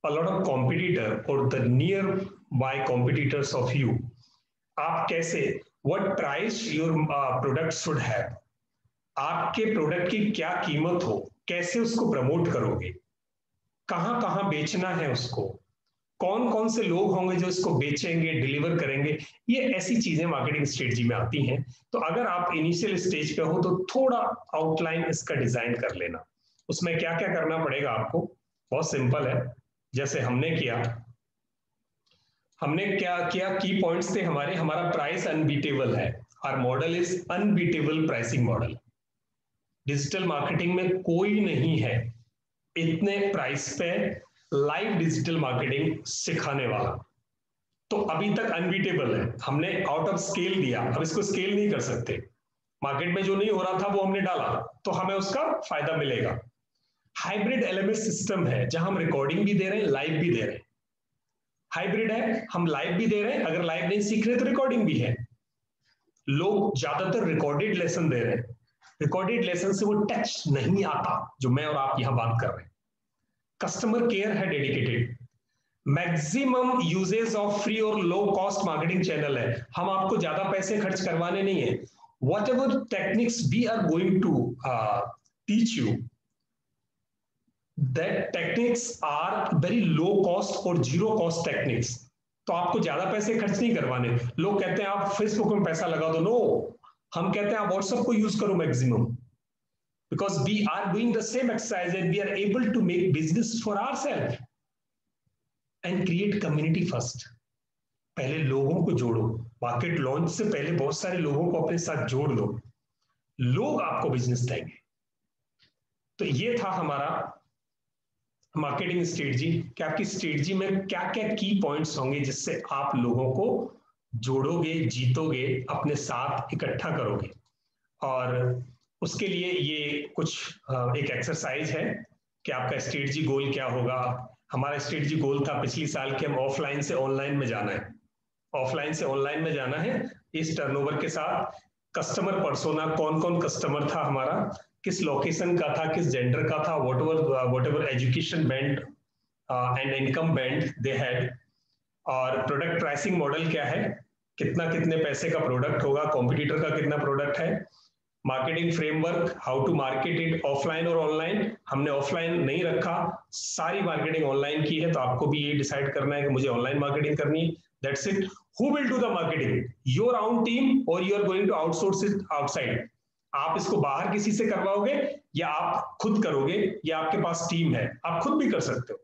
a lot of competitor or the nearby competitors of you. आप कैसे, what price your product should have, आपके product की क्या कीमत हो, कैसे उसको promote करोगे, कहां कहां बेचना है उसको, कौन कौन से लोग होंगे जो इसको बेचेंगे, डिलीवर करेंगे, ये ऐसी चीजें मार्केटिंग स्ट्रेटजी में आती हैं। तो अगर आप इनिशियल स्टेज पे हो तो थोड़ा आउटलाइन इसका डिजाइन कर लेना। उसमें क्या क्या करना पड़ेगा आपको, बहुत सिंपल है। जैसे हमने किया, हमने क्या किया, की पॉइंट्स थे हमारे, हमारा प्राइस अनबीटेबल है, our model is unbeatable pricing model. Digital marketing में कोई नहीं है इतने प्राइस पे लाइव डिजिटल मार्केटिंग सिखाने वाला। तो अभी तक अनबीटेबल है, हमने आउट ऑफ स्केल दिया, अब इसको स्केल नहीं कर सकते। मार्केट में जो नहीं हो रहा था वो हमने डाला, तो हमें उसका फायदा मिलेगा। हाइब्रिड एलएमएस सिस्टम है जहां हम रिकॉर्डिंग भी दे रहे हैं, लाइव भी दे रहे हैं। हाइब्रिड है, हम लाइव भी दे रहे हैं, अगर लाइव नहीं सीख रहे तो रिकॉर्डिंग भी है। लोग ज्यादातर रिकॉर्डेड लेसन दे रहे हैं, रिकॉर्डेड लेसन से वो टच नहीं आता जो मैं और आप यहां बात कर रहे हैं। कस्टमर केयर है dedicated, maximum uses of free और लो कॉस्ट मार्केटिंग चैनल है, हम आपको ज्यादा पैसे खर्च करवाने नहीं है। whatever techniques we are going to teach you, that techniques are very low cost or zero cost techniques। तो आपको ज्यादा पैसे खर्च नहीं करवाने। लोग कहते हैं आप फेसबुक में पैसा लगा दो, नो, हम कहते हैं आप व्हाट्सएप को यूज करो maximum, because we are doing the same exercise and we are able to make business for ourselves and create community first। पहले लोगों को जोड़ो, मार्केट लॉन्च से पहले बहुत सारे लोगों को अपने साथ जोड़ लो, लोग आपको बिजनेस देंगे। तो ये था हमारा मार्केटिंग स्ट्रेटजी कि आपकी स्ट्रेटजी में क्या क्या की पॉइंट्स होंगे जिससे आप लोगों को जोड़ोगे, जीतोगे, अपने साथ इकट्ठा करोगे। और उसके लिए ये कुछ एक एक्सरसाइज है कि आपका स्ट्रेटजी गोल क्या होगा। हमारा स्ट्रेटजी गोल था पिछली साल के हम ऑफलाइन से ऑनलाइन में जाना है, ऑफलाइन से ऑनलाइन में जाना है इस टर्नओवर के साथ। कस्टमर पर्सोना, कौन कौन कस्टमर था हमारा, किस लोकेशन का था, किस जेंडर का था, whatever education band and income band they had, और प्रोडक्ट प्राइसिंग मॉडल क्या है, कितना कितने पैसे का प्रोडक्ट होगा, कॉम्पिटिटर का कितना प्रोडक्ट है, marketing framework, how to market it offline और ऑनलाइन। हमने ऑफलाइन नहीं रखा, सारी मार्केटिंग ऑनलाइन की है, तो आपको भी ये डिसाइड करना है कि मुझे ऑनलाइन मार्केटिंग करनी है। That's it. Who will do the marketing? Your own team or you are going to outsource it outside? आप इसको बाहर किसी से करवाओगे या आप खुद करोगे, या आपके पास टीम है, आप खुद भी कर सकते हो।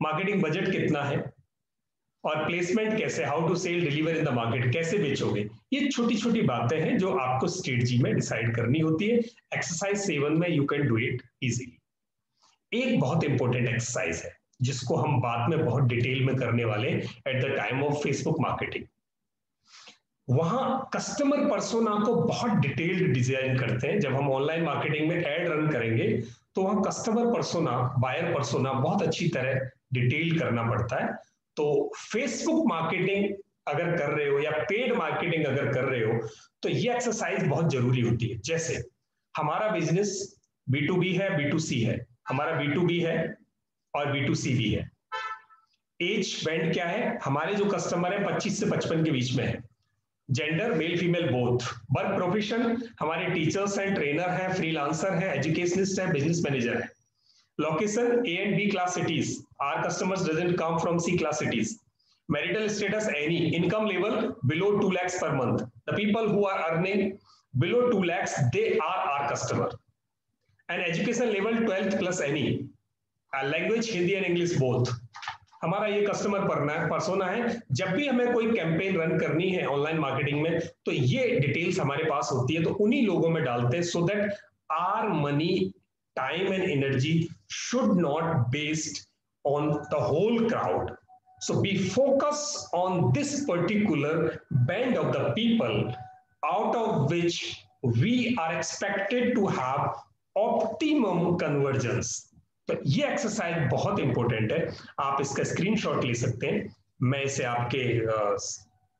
मार्केटिंग बजट कितना है और प्लेसमेंट कैसे, how to sell deliver in the market, कैसे बेचोगे, ये छोटी छोटी बातें हैं जो आपको स्ट्रेटजी में डिसाइड करनी होती है। एक्सरसाइज 7 में you can do it easily. एक बहुत इंपॉर्टेंट एक्सरसाइज है जिसको हम बाद में बहुत डिटेल में करने वाले at the time of Facebook marketing. वहां कस्टमर पर्सोना को बहुत डिटेल्ड डिजाइन करते हैं। जब हम ऑनलाइन मार्केटिंग में एड रन करेंगे तो वहां कस्टमर पर्सोना, बायर पर्सोना बहुत अच्छी तरह डिटेल करना पड़ता है। तो फेसबुक मार्केटिंग अगर कर रहे हो या पेड मार्केटिंग अगर कर रहे हो तो ये एक्सरसाइज बहुत जरूरी होती है। जैसे हमारा बिजनेस B2B है, B2C है, हमारा B2B है और B2C भी है। एज बैंड क्या है, हमारे जो कस्टमर है 25 से 55 के बीच में है। Gender male female both. Work profession हमारे टीचर्स हैं, ट्रेनर हैं, फ्रीलांसर हैं, एजुकेशनिस्ट हैं, बिजनेस मैनेजर हैं। Location A and B class cities, our customers doesn't come from C class cities। Marital status any, income level below 2 lakhs per month, the people who are earning below 2 lakhs they are our customer। and education level 12th plus any, language Hindi and English both. हमारा ये customer persona है। जब भी हमें कोई campaign run करनी है online marketing में तो ये डिटेल्स हमारे पास होती है, तो उन्हीं लोगों में डालते हैं so that our money, time and energy should not based on the whole crowd. So be focus on this particular band of the people out of which we are expected to have optimum convergence. तो ये exercise बहुत important है, आप इसका screenshot ले सकते हैं, मैं इसे आपके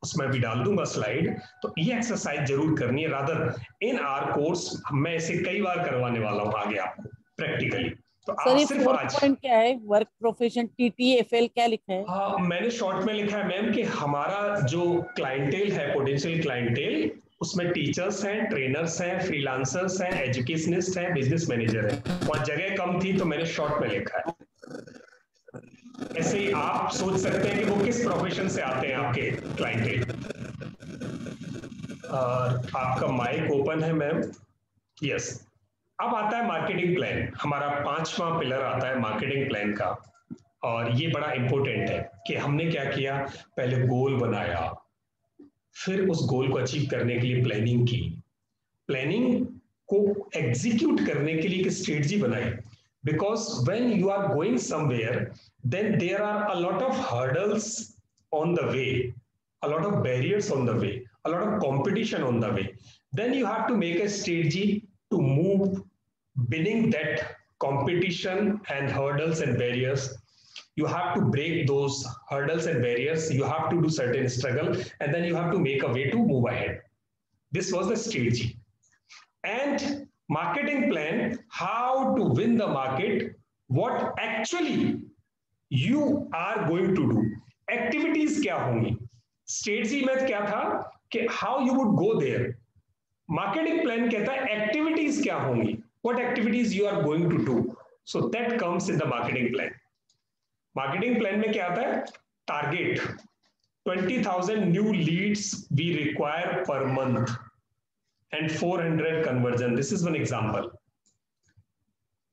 उसमें भी डाल दूंगा स्लाइड। तो ये एक्सरसाइज जरूर करनी है। रादर इन आवर कोर्स मैं इसे कई बार करवाने वाला हूं आगे आपको प्रैक्टिकली। तो आप सिर्फ आज पॉइंट क्या है, वर्क प्रोफेशन TTFL क्या लिखा है? हाँ, मैंने शॉर्ट में लिखा है मैम कि हमारा जो क्लाइंटेल है, पोटेंशियल क्लाइंटेल, उसमें टीचर्स हैं, ट्रेनर्स हैं, फ्रीलांसर्स हैं, एजुकेशनिस्ट हैं, बिजनेस मैनेजर हैं। और जगह कम थी तो मैंने शॉर्ट में लिखा है। ऐसे ही आप सोच सकते हैं कि वो किस प्रोफेशन से आते हैं आपके क्लाइंटेल। और आपका माइक ओपन है मैम? यस। अब आता है मार्केटिंग प्लान। हमारा 5वां पिलर आता है मार्केटिंग प्लान का। और ये बड़ा इंपॉर्टेंट है कि हमने क्या किया, पहले गोल बनाया, फिर उस गोल को अचीव करने के लिए प्लानिंग की, प्लानिंग को एग्जीक्यूट करने के लिए एक स्ट्रेटजी बनाई। Because when you are going somewhere then there are a lot of hurdles on the way, a lot of barriers on the way, a lot of competition on the way. Then you have to make a strategy to move winning that competition and hurdles and barriers. You have to break those hurdles and barriers. You have to do certain struggle, and then you have to make a way to move ahead. This was the strategy. And marketing plan, how to win the market, what actually you are going to do, activities क्या होंगी। Strategy में क्या था कि how you would go there, marketing plan कहता है activities क्या होंगी, what activities you are going to do, so that comes in the marketing plan. Marketing plan में क्या आता है, target 20,000 new leads we require per month and 400 conversion. This is one example.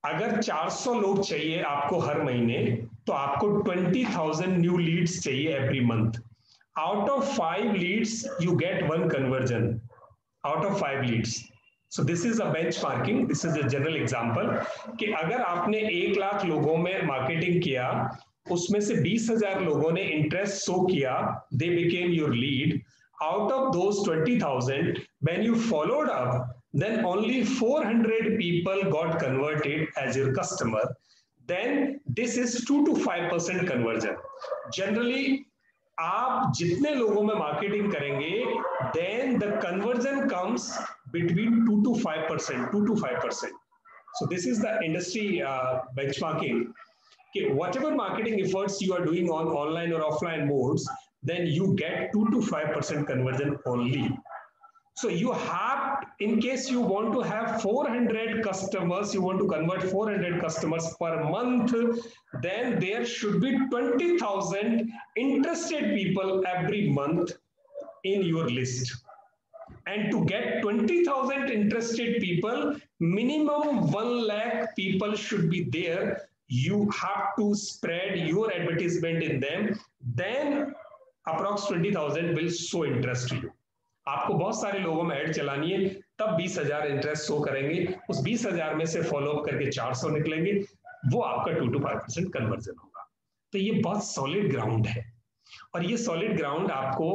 अगर 400 लोग चाहिए आपको हर महीने, तो आपको 20,000 न्यू लीड्स चाहिए every month. Out of 5 leads, you get 1 conversion. Out of 5 leads. So this is a benchmarking. This is a general example. कि अगर आपने 1 लाख लोगों में मार्केटिंग किया, उसमें से 20,000 लोगों ने इंटरेस्ट शो किया, they became your lead. Out of those 20,000, when you followed up, then only 400 people got converted as your customer. Then this is 2 to 5% conversion. Generally, आप जितने लोगों में मार्केटिंग करेंगे, then the conversion comes between 2 to 5%, 2 to 5%. So this is the industry benchmarking. Okay, whatever marketing efforts you are doing on online or offline modes, then you get 2 to 5% conversion only. So you have, in case you want to have 400 customers, you want to convert 400 customers per month, then there should be 20,000 interested people every month in your list. And to get 20,000 interested people, minimum 1 lakh people should be there. You have to spread your advertisement in them. Then approx 20,000 will show interest to you. आपको बहुत सारे लोगों में add चलानी है, तब 20,000 interest show करेंगे, उस 20,000 में से फॉलो अप करके 400 निकलेंगे, वो आपका 2 to 5% कन्वर्जन होगा। तो ये बहुत सॉलिड ग्राउंड है, और ये सॉलिड ग्राउंड आपको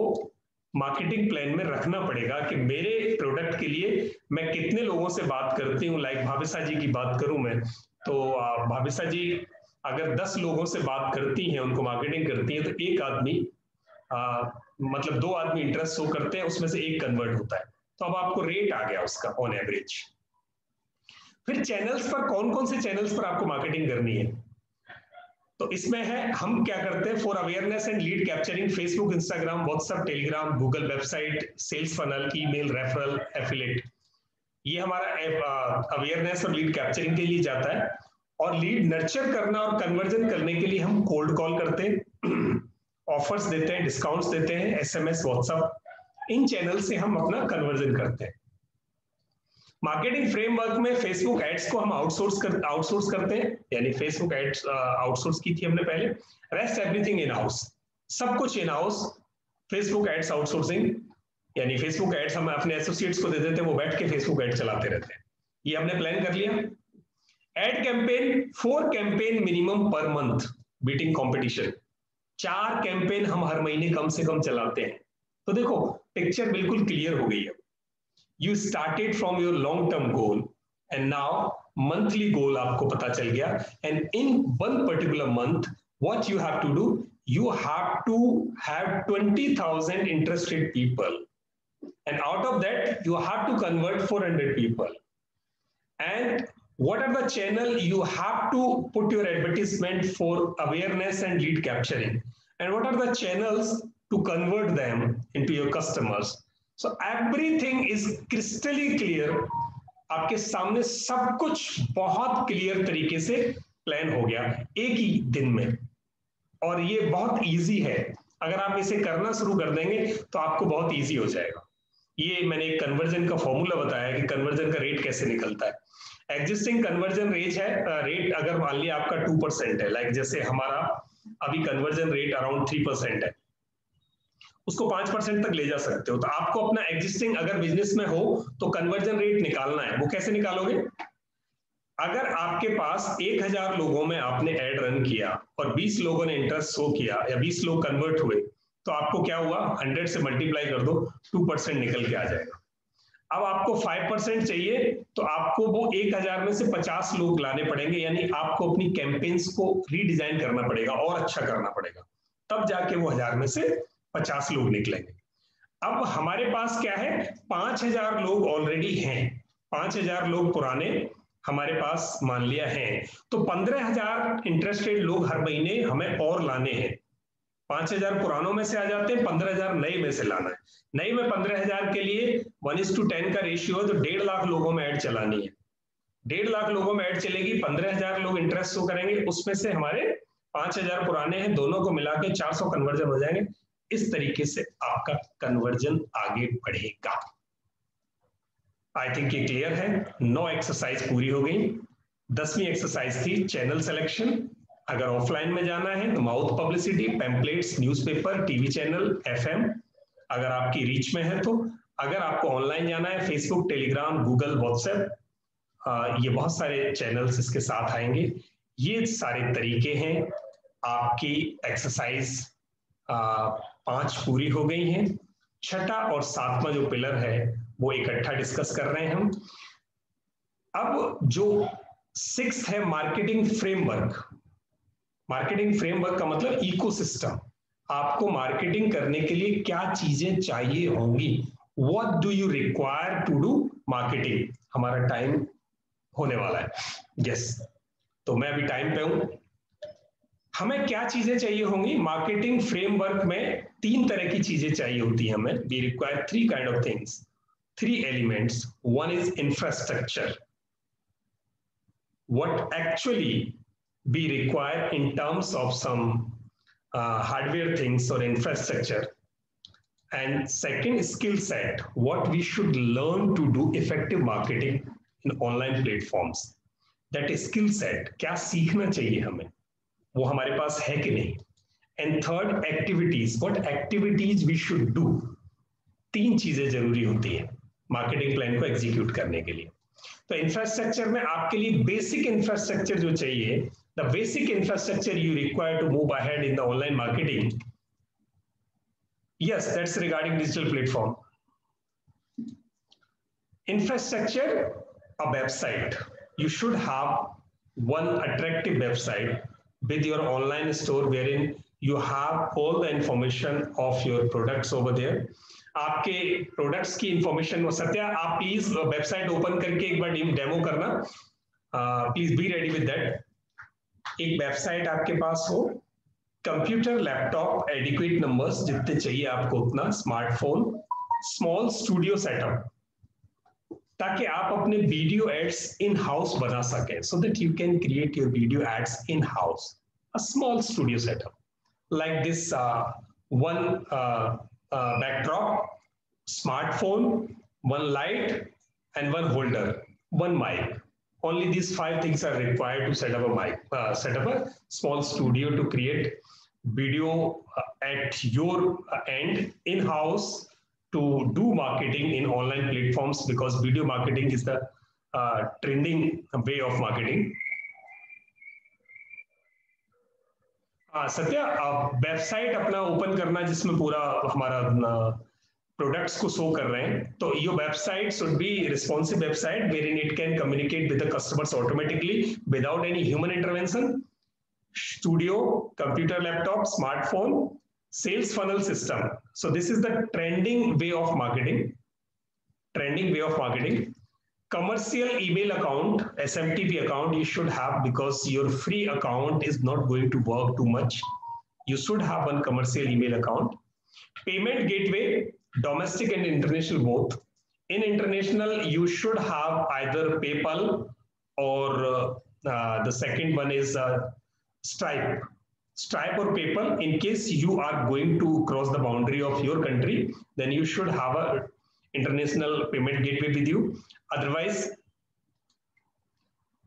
मार्केटिंग प्लान में रखना पड़ेगा कि मेरे प्रोडक्ट के लिए मैं कितने लोगों से बात करती हूँ। लाइक भाविसा जी की बात करूं मैं, तो भाविसा जी अगर 10 लोगों से बात करती हैं, उनको मार्केटिंग करती हैं, तो एक आदमी मतलब 2 आदमी इंटरेस्ट शो करते हैं, उसमें से 1 कन्वर्ट होता है। तो अब आपको रेट आ गया उसका ऑन एवरेज। फिर चैनल्स पर, कौन कौन से चैनल्स पर आपको मार्केटिंग करनी है, तो इसमें है, हम क्या करते हैं for awareness and lead capturing, Facebook, Instagram, WhatsApp, Telegram, Google website, sales funnel, email, referral, affiliate. ये हमारा अवेयरनेस और लीड कैप्चरिंग के लिए जाता है। और लीड नर्चर करना और कन्वर्जन करने के लिए हम कोल्ड कॉल करते हैं, ऑफर्स देते हैं, डिस्काउंट्स देते हैं, एसएमएस, व्हाट्सएप, इन चैनल से हम अपना कन्वर्जन करते हैं। मार्केटिंग फ्रेमवर्क में फेसबुक एड्स को हम आउटसोर्स करते हैं, यानी फेसबुक एड्स आउटसोर्स की थी हमने पहले, रेस्ट एवरीथिंग इन हाउस, सब कुछ in house. Facebook ads outsourcing, यानी फेसबुक एड्स हम अपने एसोसिएट्स को दे देते हैं, वो बैठ के फेसबुक एड चलाते रहते हैं। ये हमने प्लान कर लिया। Ad campaign, 4 campaign minimum per month, beating competition, 4 campaign हम हर महीने कम से कम चलाते हैं। तो देखो पिक्चर बिल्कुल क्लियर हो गई है। You started from your long-term goal and now monthly goal आपको पता चल गया, and in one particular month what you have to do, you have to have 20,000 interested people, and out of that you have to convert 400 people. And what are the channel you have to put your advertisement for awareness and lead capturing, and what are the channels to convert them into your customers. So everything is crystally clear, आपके सामने सब कुछ बहुत clear तरीके से plan हो गया एक ही दिन में, और ये बहुत इजी है। अगर आप इसे करना शुरू कर देंगे तो आपको बहुत इजी हो जाएगा। ये मैंने एक कन्वर्जन का फॉर्मूला बताया कि कन्वर्जन का रेट कैसे निकलता है। एग्जिस्टिंग कन्वर्जन रेट अगर मान लिया आपका 2% है, लाइक जैसे हमारा अभी कन्वर्जन रेट अराउंड 3% है, उसको 5% तक ले जा सकते हो। तो आपको अपना एग्जिस्टिंग अगर बिजनेस में हो तो कन्वर्जन रेट निकालना है। वो कैसे निकालोगे? अगर आपके पास 1000 लोगों में आपने ऐड रन किया और 20 लोगों ने इंटरेस्ट शो किया या 20 लोग कन्वर्ट हुए, तो आपको क्या हुआ, 100 से मल्टीप्लाई कर दो, 2% निकल के आ जाएगा। अब आपको 5% चाहिए तो आपको वो 1000 में से 50 लोग लाने पड़ेंगे, यानी आपको अपनी कैंपेन्स को रीडिजाइन करना पड़ेगा और अच्छा करना पड़ेगा, तब जाके वो 1000 में से 50 लोग निकलेंगे। अब हमारे पास क्या है, 5000 लोग ऑलरेडी हैं, 5000 लोग पुराने हमारे पास मान लिया है, तो 15000 इंटरेस्टेड लोग हर महीने हमें और लाने हैं। 5000 पुरानों में से आ जाते हैं, 15000 नए में से लाना है। नए में 15000 के लिए 1:10 का रेशियो है, तो 1.5 लाख लोगों में ऐड चलानी है। 1.5 लाख लोगों में ऐड चलेगी, 15000 लोग इंटरेस्ट शो करेंगे, उसमें से हमारे 5000 पुराने हैं, दोनों को मिला के 400 कन्वर्जन हो जाएंगे। इस तरीके से आपका कन्वर्जन आगे बढ़ेगा। आई थिंक ये क्लियर है। 9 एक्सरसाइज पूरी हो गई। 10वीं एक्सरसाइज थी चैनल सिलेक्शन। अगर ऑफलाइन में जाना है तो mouth publicity, pamphlets, newspaper, TV channel, FM, अगर आपकी रीच में है तो। अगर आपको ऑनलाइन जाना है, फेसबुक, टेलीग्राम, गूगल, व्हाट्सएप, ये बहुत सारे चैनल्स इसके साथ आएंगे। ये सारे तरीके हैं। आपकी एक्सरसाइज 5 पूरी हो गई हैं। 6ठा और 7वां जो पिलर है वो इकट्ठा डिस्कस कर रहे हैं हम। अब जो 6th है मार्केटिंग फ्रेमवर्क। मार्केटिंग फ्रेमवर्क का मतलब इकोसिस्टम। आपको मार्केटिंग करने के लिए क्या चीजें चाहिए होंगी, what do you require to do marketing. हमारा टाइम होने वाला है, यस, तो मैं अभी टाइम पे हूं। हमें क्या चीजें चाहिए होंगी मार्केटिंग फ्रेमवर्क में? 3 तरह की चीजें चाहिए होती है हमें। We require 3 kind of things, 3 elements. One is infrastructure, what actually we require in terms of some hardware things or infrastructure, and second, skill set, what we should learn to do effective marketing in online platforms. That is skill set, क्या सीखना चाहिए हमें, वो हमारे पास है कि नहीं। and third, activities, what activities we should do। 3 चीजें जरूरी होती है मार्केटिंग प्लान को एग्जीक्यूट करने के लिए। तो इंफ्रास्ट्रक्चर में आपके लिए बेसिक इंफ्रास्ट्रक्चर जो चाहिए, the basic infrastructure you require to move ahead in the online marketing, yes, that's regarding digital platform. Infrastructure, a website, you should have one attractive website with your online store wherein you have all the information of your products over there। आपके products की information. Satya, आप please website open करके एक बार demo करना, please be ready with that. एक website आपके पास हो, computer, laptop, adequate numbers जितने चाहिए आपको उतना, स्मार्टफोन, स्मॉल स्टूडियो सेटअप, ताकि आप अपने वीडियो एड्स इन हाउस बना सकें, so that you can create your video ads in house. A small studio setup like this, one backdrop, smartphone, one light, and one holder, one mic. Only these 5 things are required to set up a mic, set up a small studio to create video at your end in-house to do marketing in online platforms, because video marketing is the trending way of marketing. Satya, website अपना open करना जिसमें पूरा हमारा products को show कर रहे हैं, तो your website should be responsive website wherein it can communicate with the customers automatically without any human intervention. Studio, computer, laptop, smartphone, sales funnel system. So this is the trending way of marketing, trending way of marketing. Commercial email account, SMTP account you should have, because your free account is not going to work too much. You should have one commercial email account. Payment gateway, domestic and international both. In international, you should have either PayPal or the second one is Stripe. Stripe or PayPal. In case you are going to cross the boundary of your country, then you should have a international payment gateway with you. Otherwise,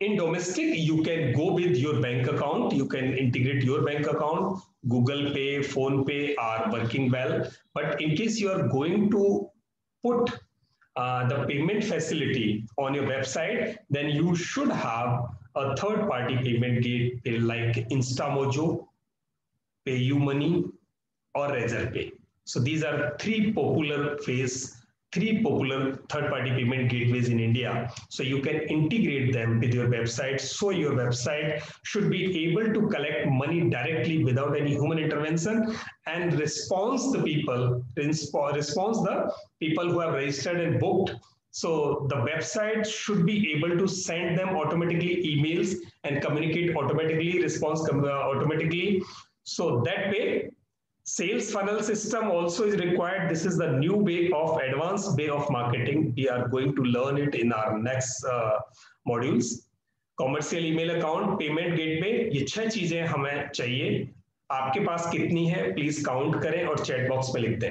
In domestic, you can go with your bank account. You can integrate your bank account. Google Pay, Phone Pay are working well. But in case you are going to put the payment facility on your website, then you should have a third-party payment gateway like InstaMojo, PayUmoney, or Razorpay. So these are three popular third-party payment gateways in India. So you can integrate them with your website. So your website should be able to collect money directly without any human intervention and response the people who have registered and booked. So the website should be able to send them automatically emails and communicate automatically, response automatically. So that way, sales funnel system also is required. This is the new way of advanced way of marketing. We are going to learn it in our next modules. Commercial email account, payment gateway, ये 6 चीजें हमें चाहिए. आपके पास कितनी है please count करें और chat box में लिख दें.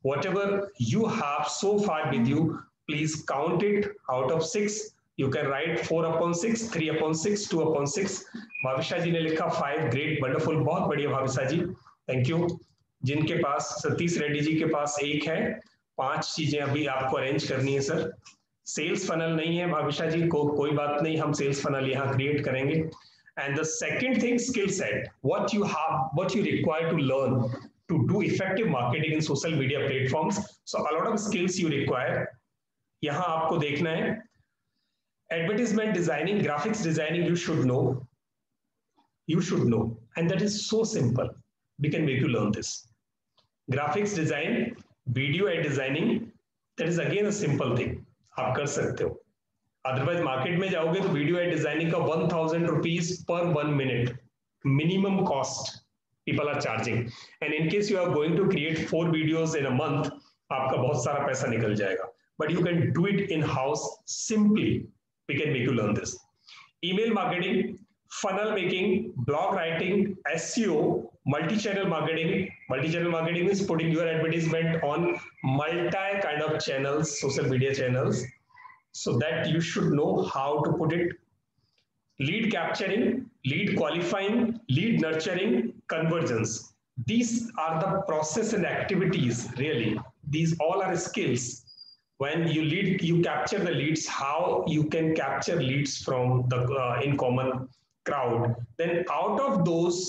Whatever you have so far with you, please count it out of 6. You can write 4/6, 3/6, 2/6. Bhavisha जी ने लिखा 5. ग्रेट, वंडरफुल, बहुत बढ़िया भाविशा जी, थैंक यू. जिनके पास सतीश रेड्डी जी के पास 1 है, 5 चीजें अभी आपको अरेंज करनी है सर. सेल्स फनल नहीं है भाविशा जी को, कोई बात नहीं, हम सेल्स फनल यहाँ क्रिएट करेंगे. And the second thing, skill set, what you require to learn to do effective marketing in social media platforms. So a lot of skills you require. यहाँ आपको देखना है. Advertisement designing, graphics designing, you should know, and that is so simple. We can make you learn this. Graphics design, video ad designing, that is again a simple thing. आप कर सकते हो. Otherwise market में जाओगे तो video add designing का 1000 rupees per 1 minute minimum cost people are charging. And in case you are going to create 4 videos in a month, आपका बहुत सारा पैसा निकल जाएगा. But you can do it in house simply. We can make you learn this. Email marketing, funnel making, blog writing, SEO, multi-channel marketing. Multi-channel marketing is putting your advertisement on multi kind of channels, social media channels, so that you should know how to put it. Lead capturing, lead qualifying, lead nurturing, conversions. These are the process and activities, really. These all are skills. When you capture the leads, how you can capture leads from the in common crowd. Then out of those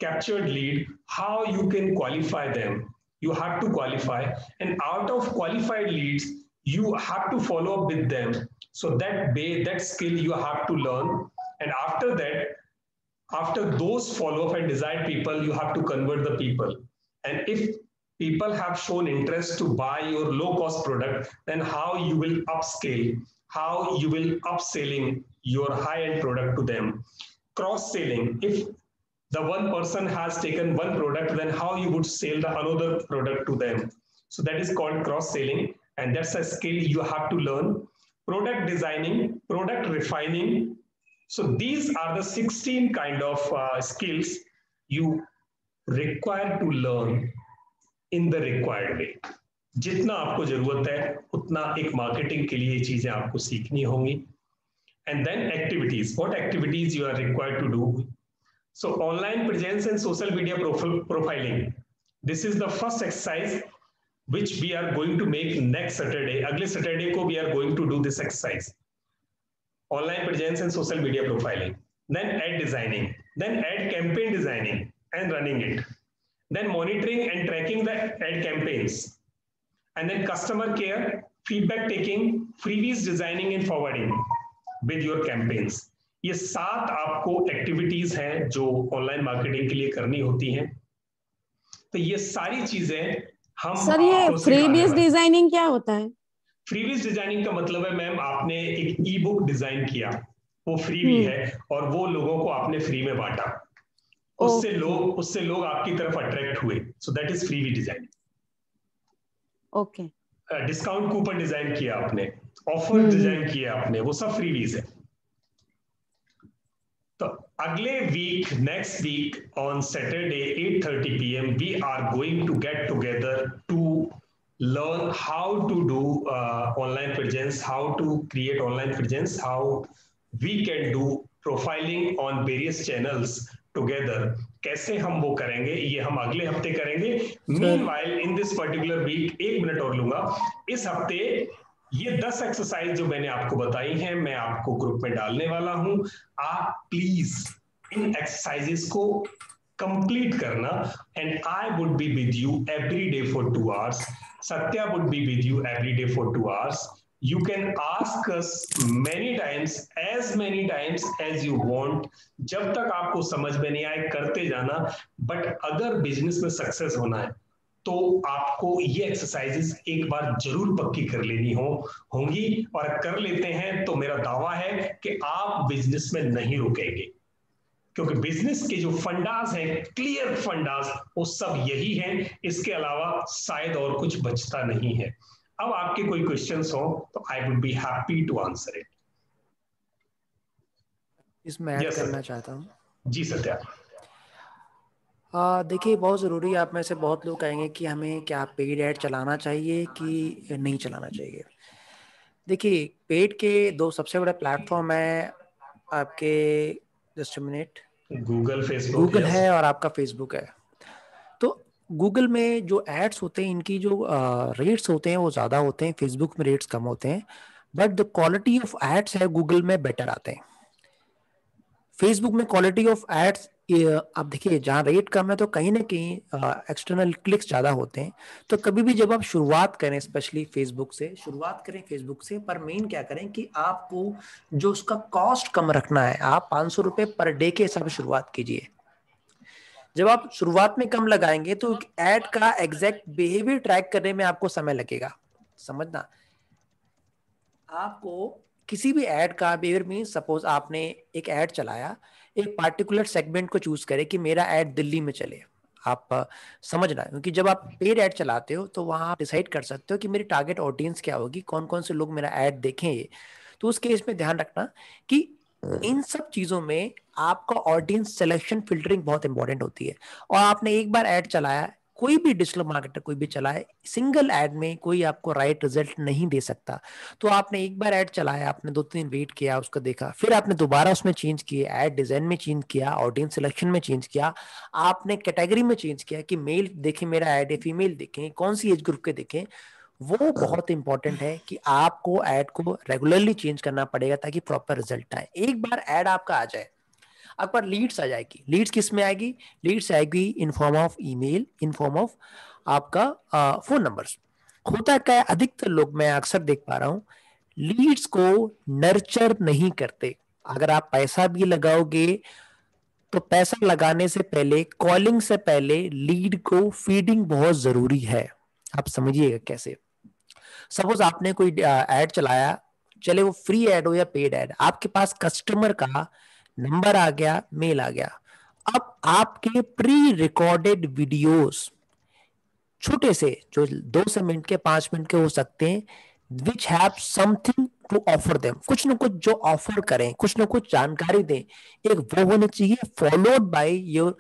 captured lead, how you can qualify them. You have to qualify, and out of qualified leads, you have to follow up with them. So that skill you have to learn. And after that, after those follow up and desired people, you have to convert the people. And if people have shown interest to buy your low cost product, then how you will upscale, how you will upselling your high end product to them. Cross selling, if the one person has taken one product, then how you would sell the another product to them. So that is called cross selling, and that's a skill you have to learn. Product designing, product refining. So these are the 16 kind of skills you require to learn in the required way. जितना आपको जरूरत है उतना एक marketing के लिए ये चीजें आपको सीखनी होंगी. And then activities. What activities you are required to do? So online presence and social media profiling. This is the first exercise which we are going to make next Saturday. अगले Saturday को we are going to do this exercise. Online presence and social media profiling. Then ad designing. Then ad campaign designing and running it. Then monitoring and tracking the ad campaigns. And then customer care, feedback taking, freebies designing and forwarding with your campaigns. ये 7 आपको activities हैं जो online marketing के लिए करनी होती हैं. तो ये सारी चीजें हम सर, ये फ्रीबीज डिजाइनिंग क्या होता है? फ्रीबीज डिजाइनिंग का मतलब है मैम, आपने एक ई बुक डिजाइन किया, वो फ्री भी है और वो लोगों को आपने फ्री में बांटा, उससे लोग आपकी तरफ अट्रैक्ट हुए. So that is freebie designing. Okay. Discount coupon design किया आपने, ऑफर डिजाइन किया आपने, वो सब फ्रीबीज है. तो अगले week, next week on Saturday 8:30 PM, we are going to get together to learn how to do online presence, how to create online presence, how we can do profiling on various channels together. कैसे हम वो करेंगे ये हम अगले हफ्ते करेंगे। Meanwhile in this particular week, 1 minute और लूंगा, इस हफ्ते ये 10 एक्सरसाइज जो मैंने आपको बताई हैं मैं आपको ग्रुप में डालने वाला हूं। आप प्लीज इन एक्सरसाइजेस को कंप्लीट करना, and I would be with you every day for 2 hours. Satya would be with you every day for 2 hours. You can ask us many times as you want. जब तक आपको समझ में नहीं आए करते जाना, बट अगर बिजनेस में सक्सेस होना है तो आपको ये एक्सरसाइजेस एक बार जरूर पक्की कर लेनी होंगी, और कर लेते हैं तो मेरा दावा है कि आप बिजनेस में नहीं रुकेंगे, क्योंकि बिजनेस के जो फंडास हैं, क्लियर फंडास, वो सब यही हैं, इसके अलावा शायद और कुछ बचता नहीं है। अब आपके कोई क्वेश्चंस हो तो I would be happy to answer it. इसमें ऐड करना चाहता हूँ। जी सत्या। देखिए बहुत ज़रूरी है, आप में से बहुत लोग कहेंगे कि हमें क्या पेड ऐड चलाना चाहिए कि नहीं चलाना चाहिए। देखिए पेड के 2 सबसे बड़े प्लेटफॉर्म है आपके, just minute, Google, Facebook, Google है और आपका फेसबुक है। तो गूगल में जो एड्स होते हैं इनकी जो रेट्स होते हैं वो ज़्यादा होते हैं, फेसबुक में रेट्स कम होते हैं, but the quality of ads है गूगल में बेटर आते हैं। फेसबुक में क्वालिटी ऑफ एड्स आप देखिए जहाँ रेट कम है तो कहीं ना कहीं एक्सटर्नल क्लिक्स ज़्यादा होते हैं। तो कभी भी जब आप शुरुआत करें, स्पेशली फेसबुक से शुरुआत करें, फेसबुक से, पर मेन क्या करें कि आपको जो उसका कॉस्ट कम रखना है, आप 500 रुपये पर डे के हिसाब से शुरुआत कीजिए। जब आप शुरुआत में कम लगाएंगे तो एड का एग्जैक्ट बिहेवियर ट्रैक करने में आपको समय लगेगा। समझना, आपको किसी भी ऐड का बिहेवियर मीन, सपोज आपने एक ऐड चलाया, एक पार्टिकुलर सेगमेंट को चूज करें कि मेरा ऐड दिल्ली में चले। आप समझना, क्योंकि जब आप पेड ऐड चलाते हो तो वहां आप डिसाइड कर सकते हो कि मेरी टारगेट ऑडियंस क्या होगी, कौन कौन से लोग मेरा ऐड देखेंगे। तो उस केस में ध्यान रखना कि इन सब चीजों में आपका ऑडियंस सिलेक्शन, फिल्टरिंग बहुत इंपॉर्टेंट होती है। और आपने एक बार ऐड चलाया, कोई भी डिजिटल मार्केटर कोई भी चलाए, सिंगल ऐड में कोई आपको राइट रिजल्ट नहीं दे सकता। तो आपने एक बार ऐड चलाया, आपने 2-3 दिन वेट किया, उसका देखा, फिर आपने दोबारा उसमें चेंज किए, ऐड डिजाइन में चेंज किया, ऑडियंस सिलेक्शन में चेंज किया, आपने कैटेगरी में चेंज किया कि मेल देखें मेरा ऐड है, फीमेल देखें, कौन सी एज ग्रुप के देखें। वो बहुत इंपॉर्टेंट है कि आपको ऐड को रेगुलरली चेंज करना पड़ेगा ताकि प्रॉपर रिजल्ट आए। एक बार ऐड आपका आ जाए, आपके पास लीड्स आ जाएगी। लीड्स किस में आएगी? लीड्स आएगी in form of email, in form of आपका फोन नंबर्स। होता क्या है, अधिकतर लोग, मैं अक्सर देख पा रहा हूं, लीड्स को नर्चर नहीं करते। अगर आप पैसा भी लगाओगे तो पैसा लगाने से पहले, कॉलिंग से पहले लीड को फीडिंग बहुत जरूरी है। आप समझिएगा कैसे। सपोज आपने कोई ऐड चलाया, चले वो फ्री ऐड हो या पेड ऐड, आपके पास कस्टमर का नंबर आ गया, मेल आ गया। अब आपके प्री रिकॉर्डेड वीडियोस, छोटे से जो 2 मिनट के 5 मिनट के हो सकते हैं, which have something to offer them, कुछ ना कुछ जो ऑफर करें, कुछ ना कुछ जानकारी दें, एक वो होने चाहिए, फॉलोड बाय योर